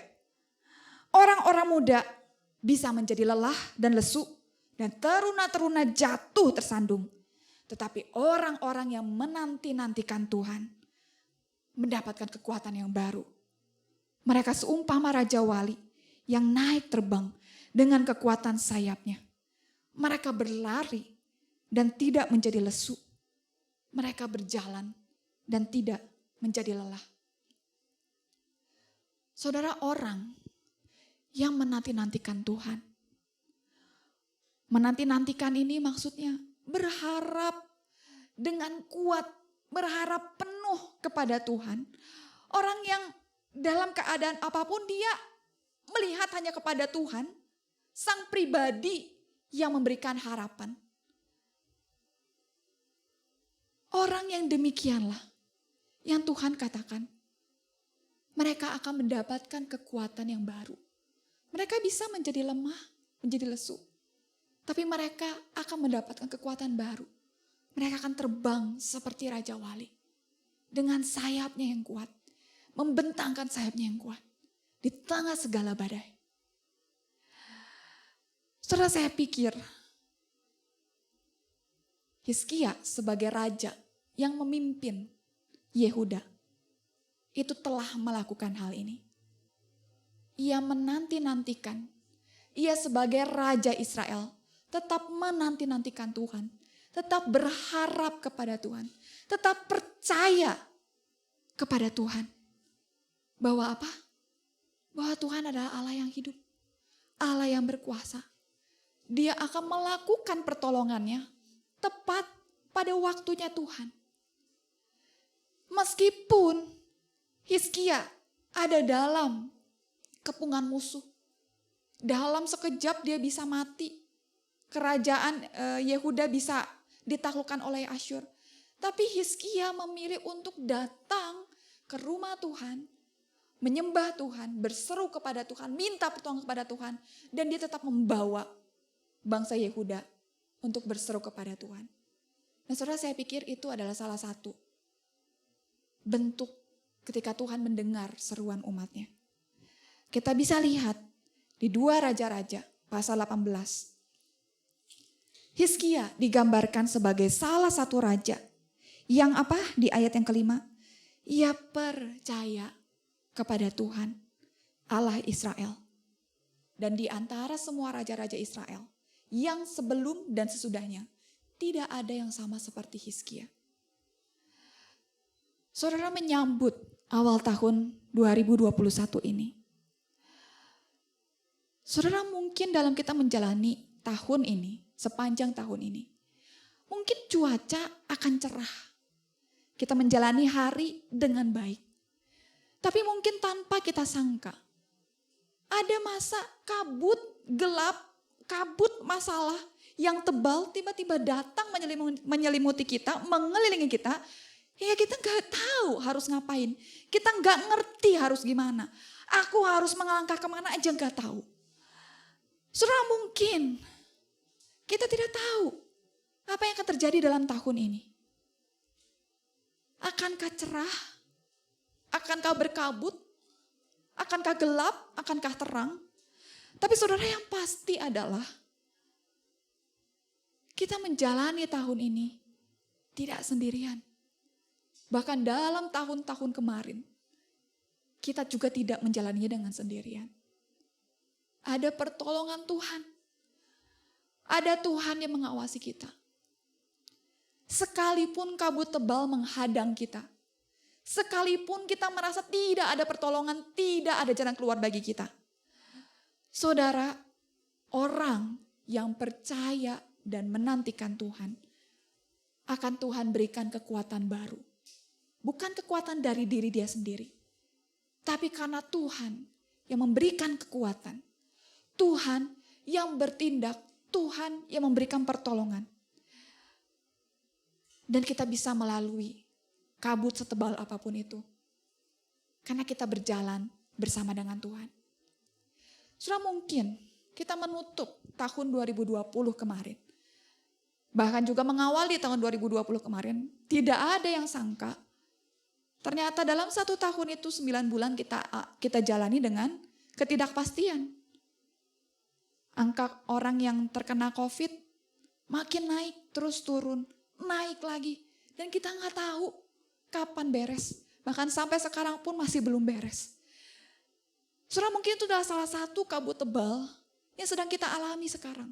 Orang-orang muda bisa menjadi lelah dan lesu dan teruna-teruna jatuh tersandung. Tetapi orang-orang yang menanti-nantikan Tuhan mendapatkan kekuatan yang baru. Mereka seumpama Raja Wali yang naik terbang dengan kekuatan sayapnya. Mereka berlari dan tidak menjadi lesu. Mereka berjalan dan tidak menjadi lelah. Saudara, orang yang menanti-nantikan Tuhan. Menanti-nantikan ini maksudnya berharap dengan kuat, berharap penuh kepada Tuhan. Orang yang dalam keadaan apapun dia melihat hanya kepada Tuhan, sang pribadi yang memberikan harapan. Orang yang demikianlah yang Tuhan katakan, mereka akan mendapatkan kekuatan yang baru. Mereka bisa menjadi lemah, menjadi lesu. Tapi mereka akan mendapatkan kekuatan baru. Mereka akan terbang seperti Raja Wali. Dengan sayapnya yang kuat. Membentangkan sayapnya yang kuat. Di tengah segala badai. Saudara, saya pikir Hizkia sebagai raja yang memimpin Yehuda. itu telah melakukan hal ini. Ia menanti-nantikan. Ia sebagai Raja Israel tetap menanti-nantikan Tuhan. Tetap berharap kepada Tuhan. Tetap percaya kepada Tuhan. Bahwa apa? Bahwa Tuhan adalah Allah yang hidup. Allah yang berkuasa. Dia akan melakukan pertolongannya tepat pada waktunya Tuhan. Meskipun Hizkia ada dalam kepungan musuh. Dalam sekejap dia bisa mati. Kerajaan Yehuda bisa ditaklukkan oleh Asyur. Tapi Hizkia memilih untuk datang ke rumah Tuhan, menyembah Tuhan, berseru kepada Tuhan, minta pertolongan kepada Tuhan. Dan dia tetap membawa bangsa Yehuda untuk berseru kepada Tuhan. Nah saudara, saya pikir itu adalah salah satu bentuk ketika Tuhan mendengar seruan umatnya. Kita bisa lihat di 2 Raja-Raja pasal 18. Hizkia digambarkan sebagai salah satu raja yang apa di ayat yang kelima? Ia percaya kepada Tuhan Allah Israel. Dan di antara semua raja-raja Israel yang sebelum dan sesudahnya tidak ada yang sama seperti Hizkia. Saudara, menyambut awal tahun 2021 ini. Saudara, mungkin dalam kita menjalani tahun ini, sepanjang tahun ini, mungkin cuaca akan cerah. Kita menjalani hari dengan baik. Tapi mungkin tanpa kita sangka, ada masa kabut, gelap, kabut masalah yang tebal tiba-tiba datang menyelimuti kita, mengelilingi kita. Ya kita gak tahu harus ngapain. Kita gak ngerti harus gimana. Aku harus melangkah kemana aja gak tahu. Saudara, mungkin kita tidak tahu apa yang akan terjadi dalam tahun ini. Akankah cerah? Akankah berkabut? Akankah gelap? Akankah terang? Tapi saudara, yang pasti adalah kita menjalani tahun ini tidak sendirian. Bahkan dalam tahun-tahun kemarin, kita juga tidak menjalaninya dengan sendirian. Ada pertolongan Tuhan. Ada Tuhan yang mengawasi kita. Sekalipun kabut tebal menghadang kita. Sekalipun kita merasa tidak ada pertolongan, tidak ada jalan keluar bagi kita. Saudara, orang yang percaya dan menantikan Tuhan, akan Tuhan berikan kekuatan baru. Bukan kekuatan dari diri dia sendiri. Tapi karena Tuhan yang memberikan kekuatan. Tuhan yang bertindak. Tuhan yang memberikan pertolongan. Dan kita bisa melalui kabut setebal apapun itu. Karena kita berjalan bersama dengan Tuhan. Sudah mungkin kita menutup tahun 2020 kemarin. Bahkan juga mengawali tahun 2020 kemarin. Tidak ada yang sangka. Ternyata dalam 1 tahun itu 9 bulan kita jalani dengan ketidakpastian. Angka orang yang terkena COVID makin naik, terus turun, naik lagi. Dan kita nggak tahu kapan beres. Bahkan sampai sekarang pun masih belum beres. Saudara, mungkin itu adalah salah satu kabut tebal yang sedang kita alami sekarang.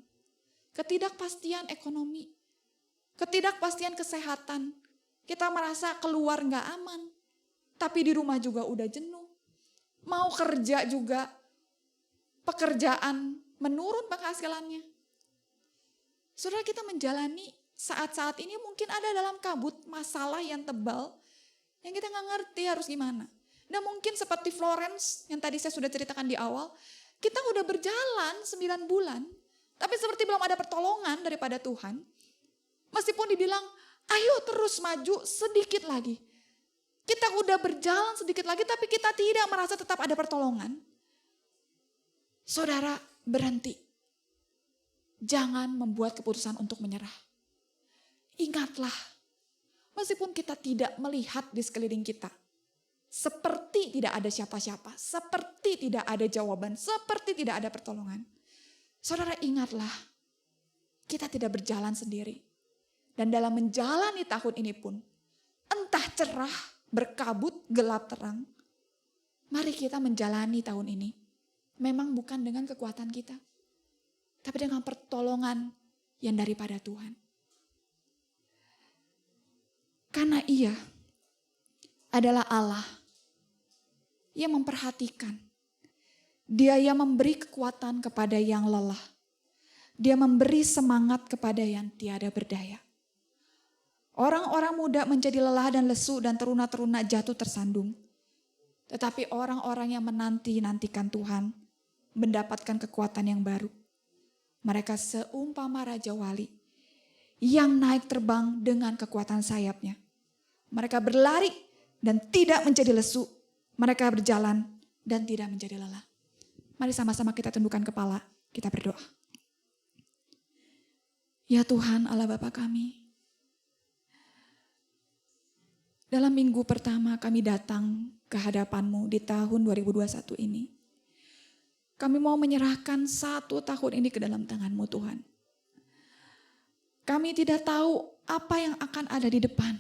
Ketidakpastian ekonomi, ketidakpastian kesehatan. Kita merasa keluar nggak aman, tapi di rumah juga udah jenuh. Mau kerja juga, pekerjaan menurun penghasilannya. Saudara, kita menjalani saat-saat ini mungkin ada dalam kabut masalah yang tebal, yang kita nggak ngerti harus gimana. Dan mungkin seperti Florence yang tadi saya sudah ceritakan di awal, kita udah berjalan 9 bulan, tapi seperti belum ada pertolongan daripada Tuhan. Meskipun dibilang, ayo terus maju sedikit lagi. Kita udah berjalan sedikit lagi, tapi kita tidak merasa tetap ada pertolongan. Saudara, berhenti. Jangan membuat keputusan untuk menyerah. Ingatlah, meskipun kita tidak melihat di sekeliling kita, seperti tidak ada siapa-siapa, seperti tidak ada jawaban, seperti tidak ada pertolongan. Saudara, ingatlah, kita tidak berjalan sendiri. Dan dalam menjalani tahun ini pun, entah cerah berkabut, gelap, terang. Mari kita menjalani tahun ini. Memang bukan dengan kekuatan kita, tapi dengan pertolongan yang daripada Tuhan. Karena Ia adalah Allah yang memperhatikan. Dia yang memberi kekuatan kepada yang lelah. Dia memberi semangat kepada yang tiada berdaya. Orang-orang muda menjadi lelah dan lesu dan teruna-teruna jatuh tersandung. Tetapi orang-orang yang menanti-nantikan Tuhan mendapatkan kekuatan yang baru. Mereka seumpama Raja Wali yang naik terbang dengan kekuatan sayapnya. Mereka berlari dan tidak menjadi lesu. Mereka berjalan dan tidak menjadi lelah. Mari sama-sama kita tundukkan kepala, kita berdoa. Ya Tuhan Allah Bapa kami, dalam minggu pertama kami datang ke hadapan-Mu di tahun 2021 ini. Kami mau menyerahkan 1 tahun ini ke dalam tangan-Mu Tuhan. Kami tidak tahu apa yang akan ada di depan.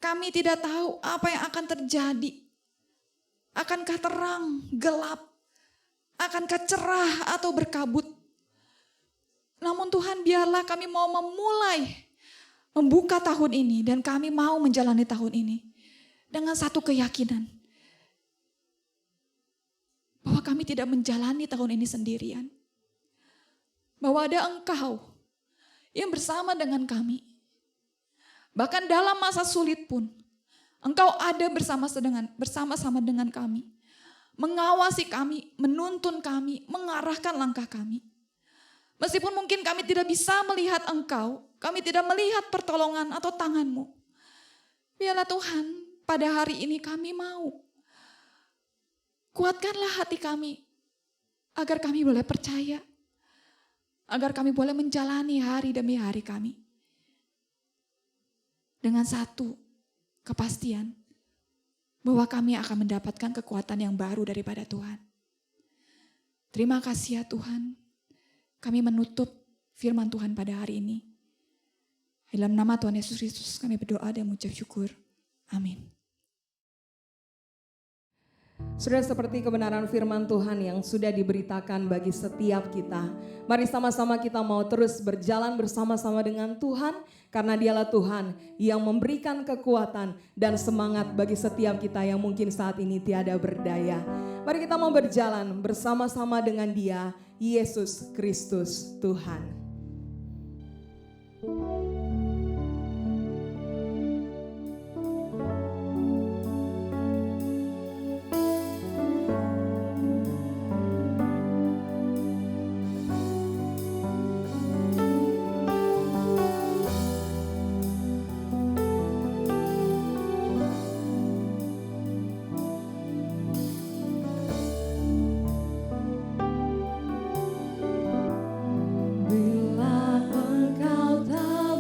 Kami tidak tahu apa yang akan terjadi. Akankah terang, gelap? Akankah cerah atau berkabut? Namun Tuhan biarlah kami mau membuka tahun ini dan kami mau menjalani tahun ini dengan satu keyakinan. Bahwa kami tidak menjalani tahun ini sendirian. Bahwa ada Engkau yang bersama dengan kami. Bahkan dalam masa sulit pun, Engkau ada bersama-sama dengan kami. Mengawasi kami, menuntun kami, mengarahkan langkah kami. Meskipun mungkin kami tidak bisa melihat Engkau, kami tidak melihat pertolongan atau tangan-Mu. Biarlah Tuhan, pada hari ini kami mau. Kuatkanlah hati kami, agar kami boleh percaya. Agar kami boleh menjalani hari demi hari kami. Dengan satu kepastian, bahwa kami akan mendapatkan kekuatan yang baru daripada Tuhan. Terima kasih ya Tuhan. Kami menutup firman Tuhan pada hari ini. Dalam nama Tuhan Yesus Kristus kami berdoa dan mengucap syukur. Amin. Sudah seperti kebenaran firman Tuhan yang sudah diberitakan bagi setiap kita. Mari sama-sama kita mau terus berjalan bersama-sama dengan Tuhan. Karena dialah Tuhan yang memberikan kekuatan dan semangat bagi setiap kita yang mungkin saat ini tiada berdaya. Mari kita mau berjalan bersama-sama dengan Dia, Yesus Kristus Tuhan. Bila engkau tahu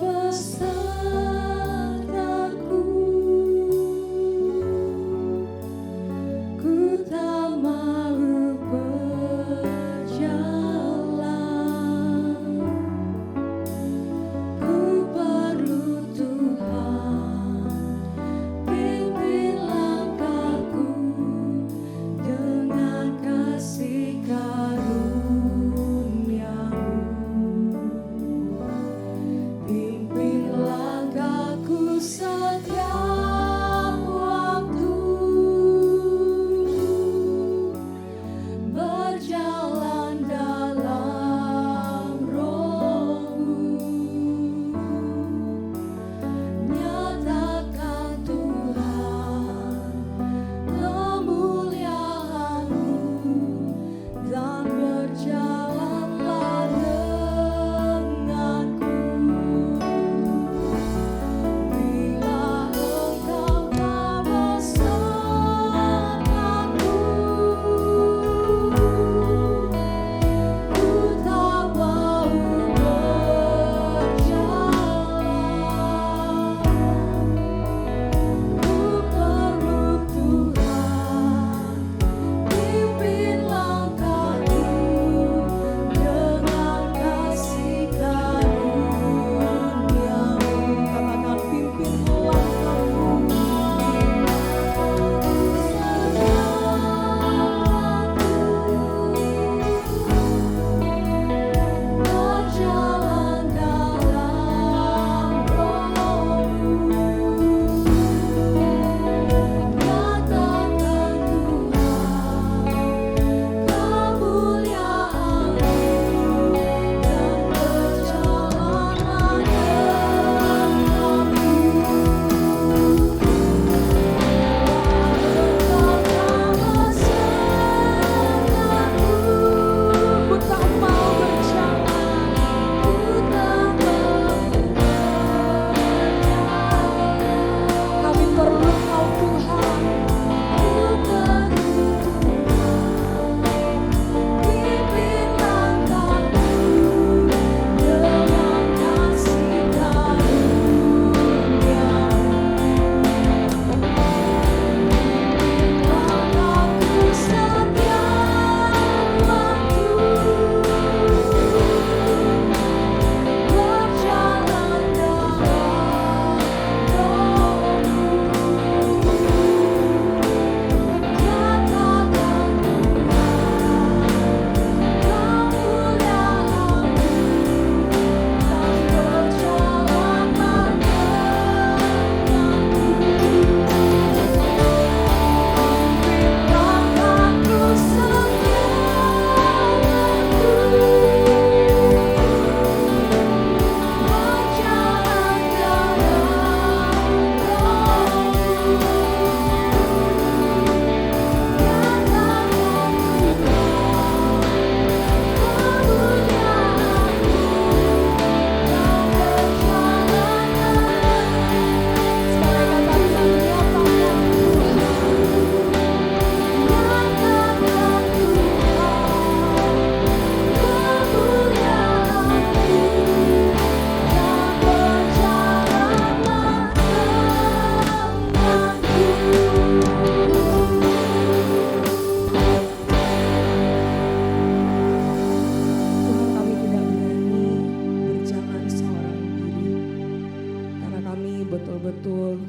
betul-betul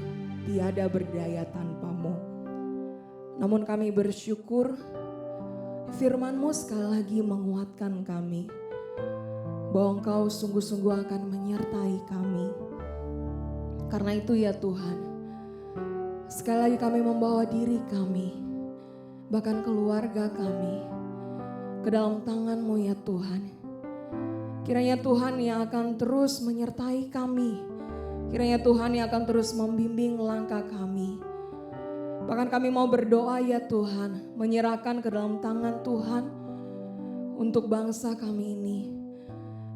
tiada berdaya tanpa-Mu. Namun kami bersyukur firman-Mu sekali lagi menguatkan kami, bahwa Engkau sungguh-sungguh akan menyertai kami. Karena itu ya Tuhan, sekali lagi kami membawa diri kami, bahkan keluarga kami, ke dalam tangan-Mu ya Tuhan. Kiranya Tuhan yang akan terus menyertai kami, kiranya Tuhan yang akan terus membimbing langkah kami. Bahkan kami mau berdoa ya Tuhan, menyerahkan ke dalam tangan Tuhan untuk bangsa kami ini.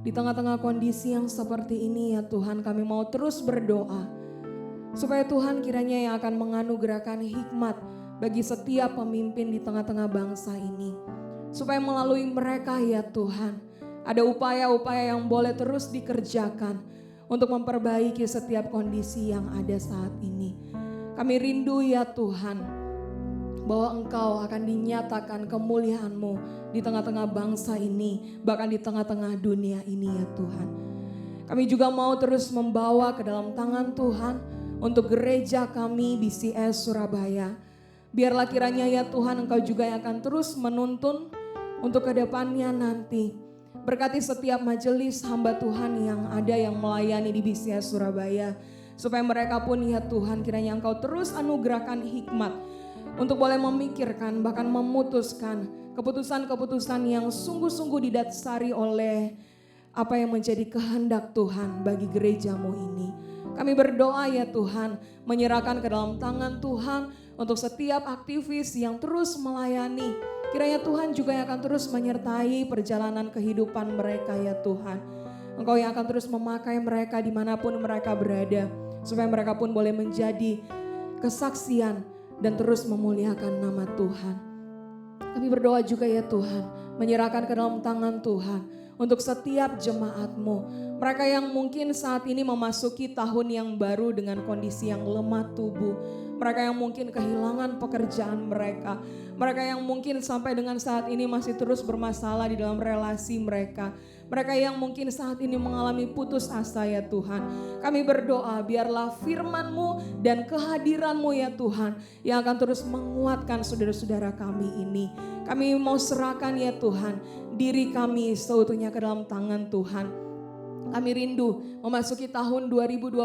Di tengah-tengah kondisi yang seperti ini ya Tuhan, kami mau terus berdoa supaya Tuhan kiranya yang akan menganugerahkan hikmat bagi setiap pemimpin di tengah-tengah bangsa ini. Supaya melalui mereka ya Tuhan, ada upaya-upaya yang boleh terus dikerjakan untuk memperbaiki setiap kondisi yang ada saat ini. Kami rindu ya Tuhan, bahwa Engkau akan dinyatakan kemuliaan-Mu di tengah-tengah bangsa ini, bahkan di tengah-tengah dunia ini ya Tuhan. Kami juga mau terus membawa ke dalam tangan Tuhan untuk gereja kami BCS Surabaya. Biarlah kiranya ya Tuhan, Engkau juga yang akan terus menuntun untuk kedepannya nanti. Berkati setiap majelis hamba Tuhan yang ada yang melayani di BCS Surabaya. Supaya mereka pun ya Tuhan, kiranya Engkau terus anugerahkan hikmat untuk boleh memikirkan, bahkan memutuskan keputusan-keputusan yang sungguh-sungguh didasari oleh apa yang menjadi kehendak Tuhan bagi gereja-Mu ini. Kami berdoa ya Tuhan, menyerahkan ke dalam tangan Tuhan untuk setiap aktivis yang terus melayani. Kiranya Tuhan juga yang akan terus menyertai perjalanan kehidupan mereka ya Tuhan. Engkau yang akan terus memakai mereka dimanapun mereka berada. Supaya mereka pun boleh menjadi kesaksian dan terus memuliakan nama Tuhan. Kami berdoa juga ya Tuhan, menyerahkan ke dalam tangan Tuhan untuk setiap jemaat-Mu. Mereka yang mungkin saat ini memasuki tahun yang baru dengan kondisi yang lemah tubuh. Mereka yang mungkin kehilangan pekerjaan mereka. Mereka yang mungkin sampai dengan saat ini masih terus bermasalah di dalam relasi mereka. Mereka yang mungkin saat ini mengalami putus asa ya Tuhan. Kami berdoa biarlah firman-Mu dan kehadiran-Mu ya Tuhan yang akan terus menguatkan saudara-saudara kami ini. Kami mau serahkan ya Tuhan diri kami seutuhnya ke dalam tangan Tuhan. Kami rindu memasuki tahun 2021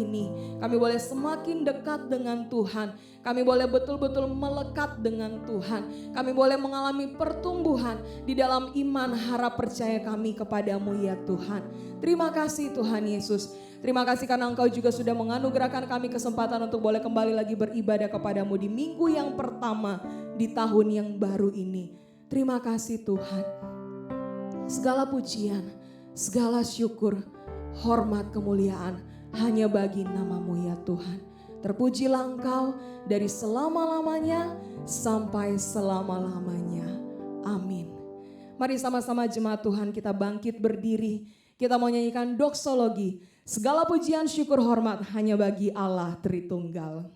ini. Kami boleh semakin dekat dengan Tuhan. Kami boleh betul-betul melekat dengan Tuhan. Kami boleh mengalami pertumbuhan di dalam iman, harap, percaya kami kepadamu ya Tuhan. Terima kasih Tuhan Yesus. Terima kasih karena Engkau juga sudah menganugerahkan kami kesempatan untuk boleh kembali lagi beribadah kepadamu di minggu yang pertama di tahun yang baru ini. Terima kasih Tuhan. Segala pujian, segala syukur, hormat, kemuliaan hanya bagi nama-Mu ya Tuhan. Terpujilah Engkau dari selama-lamanya sampai selama-lamanya. Amin. Mari sama-sama jemaat Tuhan kita bangkit berdiri. Kita mau nyanyikan doksologi. Segala pujian, syukur, hormat hanya bagi Allah Tritunggal.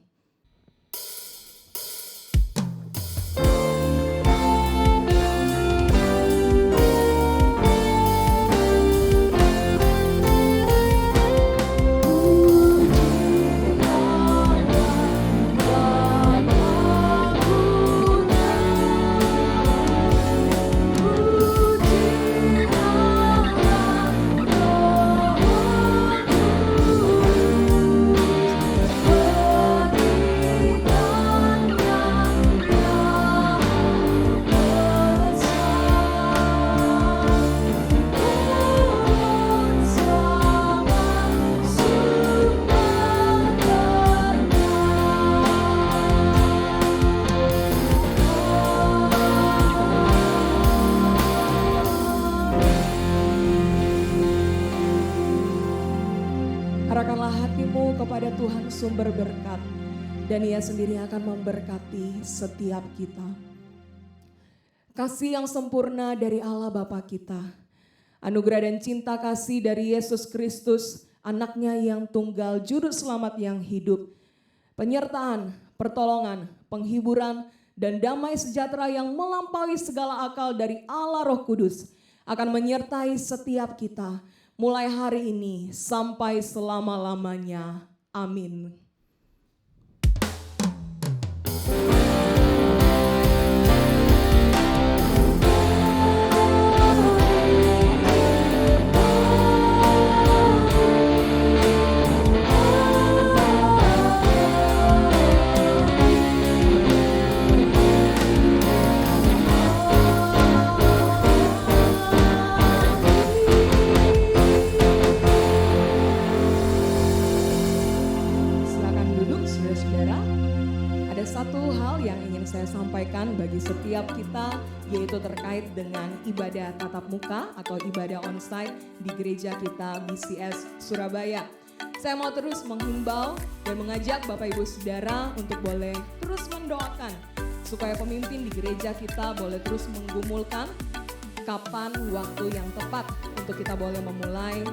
Arahkanlah hatimu kepada Tuhan sumber berkat, dan Ia sendiri akan memberkati setiap kita. Kasih yang sempurna dari Allah Bapa kita, anugerah dan cinta kasih dari Yesus Kristus, anaknya yang tunggal, juru selamat yang hidup, penyertaan, pertolongan, penghiburan, dan damai sejahtera yang melampaui segala akal dari Allah Roh Kudus akan menyertai setiap kita mulai hari ini sampai selama-lamanya. Amin. Silakan duduk, saudara-saudara. Ada satu hal yang ingin saya sampaikan bagi setiap kita, yaitu terkait dengan ibadah tatap muka atau ibadah onsite di gereja kita BCS Surabaya. Saya mau terus menghimbau dan mengajak Bapak Ibu Saudara untuk boleh terus mendoakan supaya pemimpin di gereja kita boleh terus menggumulkan kapan waktu yang tepat untuk kita boleh memulai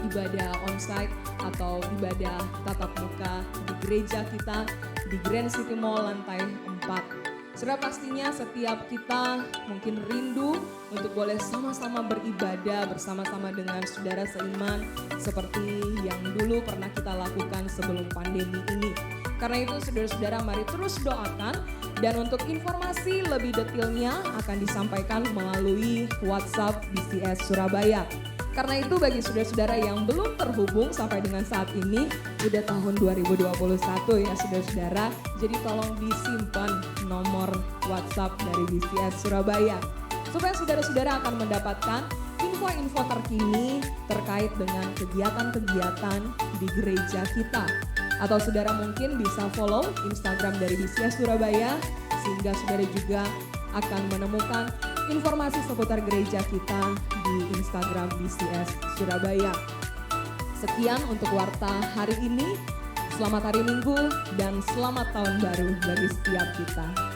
ibadah onsite atau ibadah tatap muka di gereja kita di Grand City Mall lantai 4. Saudara, pastinya setiap kita mungkin rindu untuk boleh sama-sama beribadah bersama-sama dengan saudara seiman seperti yang dulu pernah kita lakukan sebelum pandemi ini. Karena itu saudara-saudara, mari terus doakan, dan untuk informasi lebih detailnya akan disampaikan melalui WhatsApp BCS Surabaya. Karena itu bagi saudara-saudara yang belum terhubung sampai dengan saat ini, udah tahun 2021 ya saudara-saudara, jadi tolong disimpan nomor WhatsApp dari BCS Surabaya, supaya saudara-saudara akan mendapatkan info-info terkini terkait dengan kegiatan-kegiatan di gereja kita. Atau saudara mungkin bisa follow Instagram dari BCS Surabaya, sehingga saudara juga akan menemukan informasi seputar gereja kita di Instagram BCS Surabaya. Sekian untuk warta hari ini. Selamat hari Minggu dan selamat tahun baru bagi setiap kita.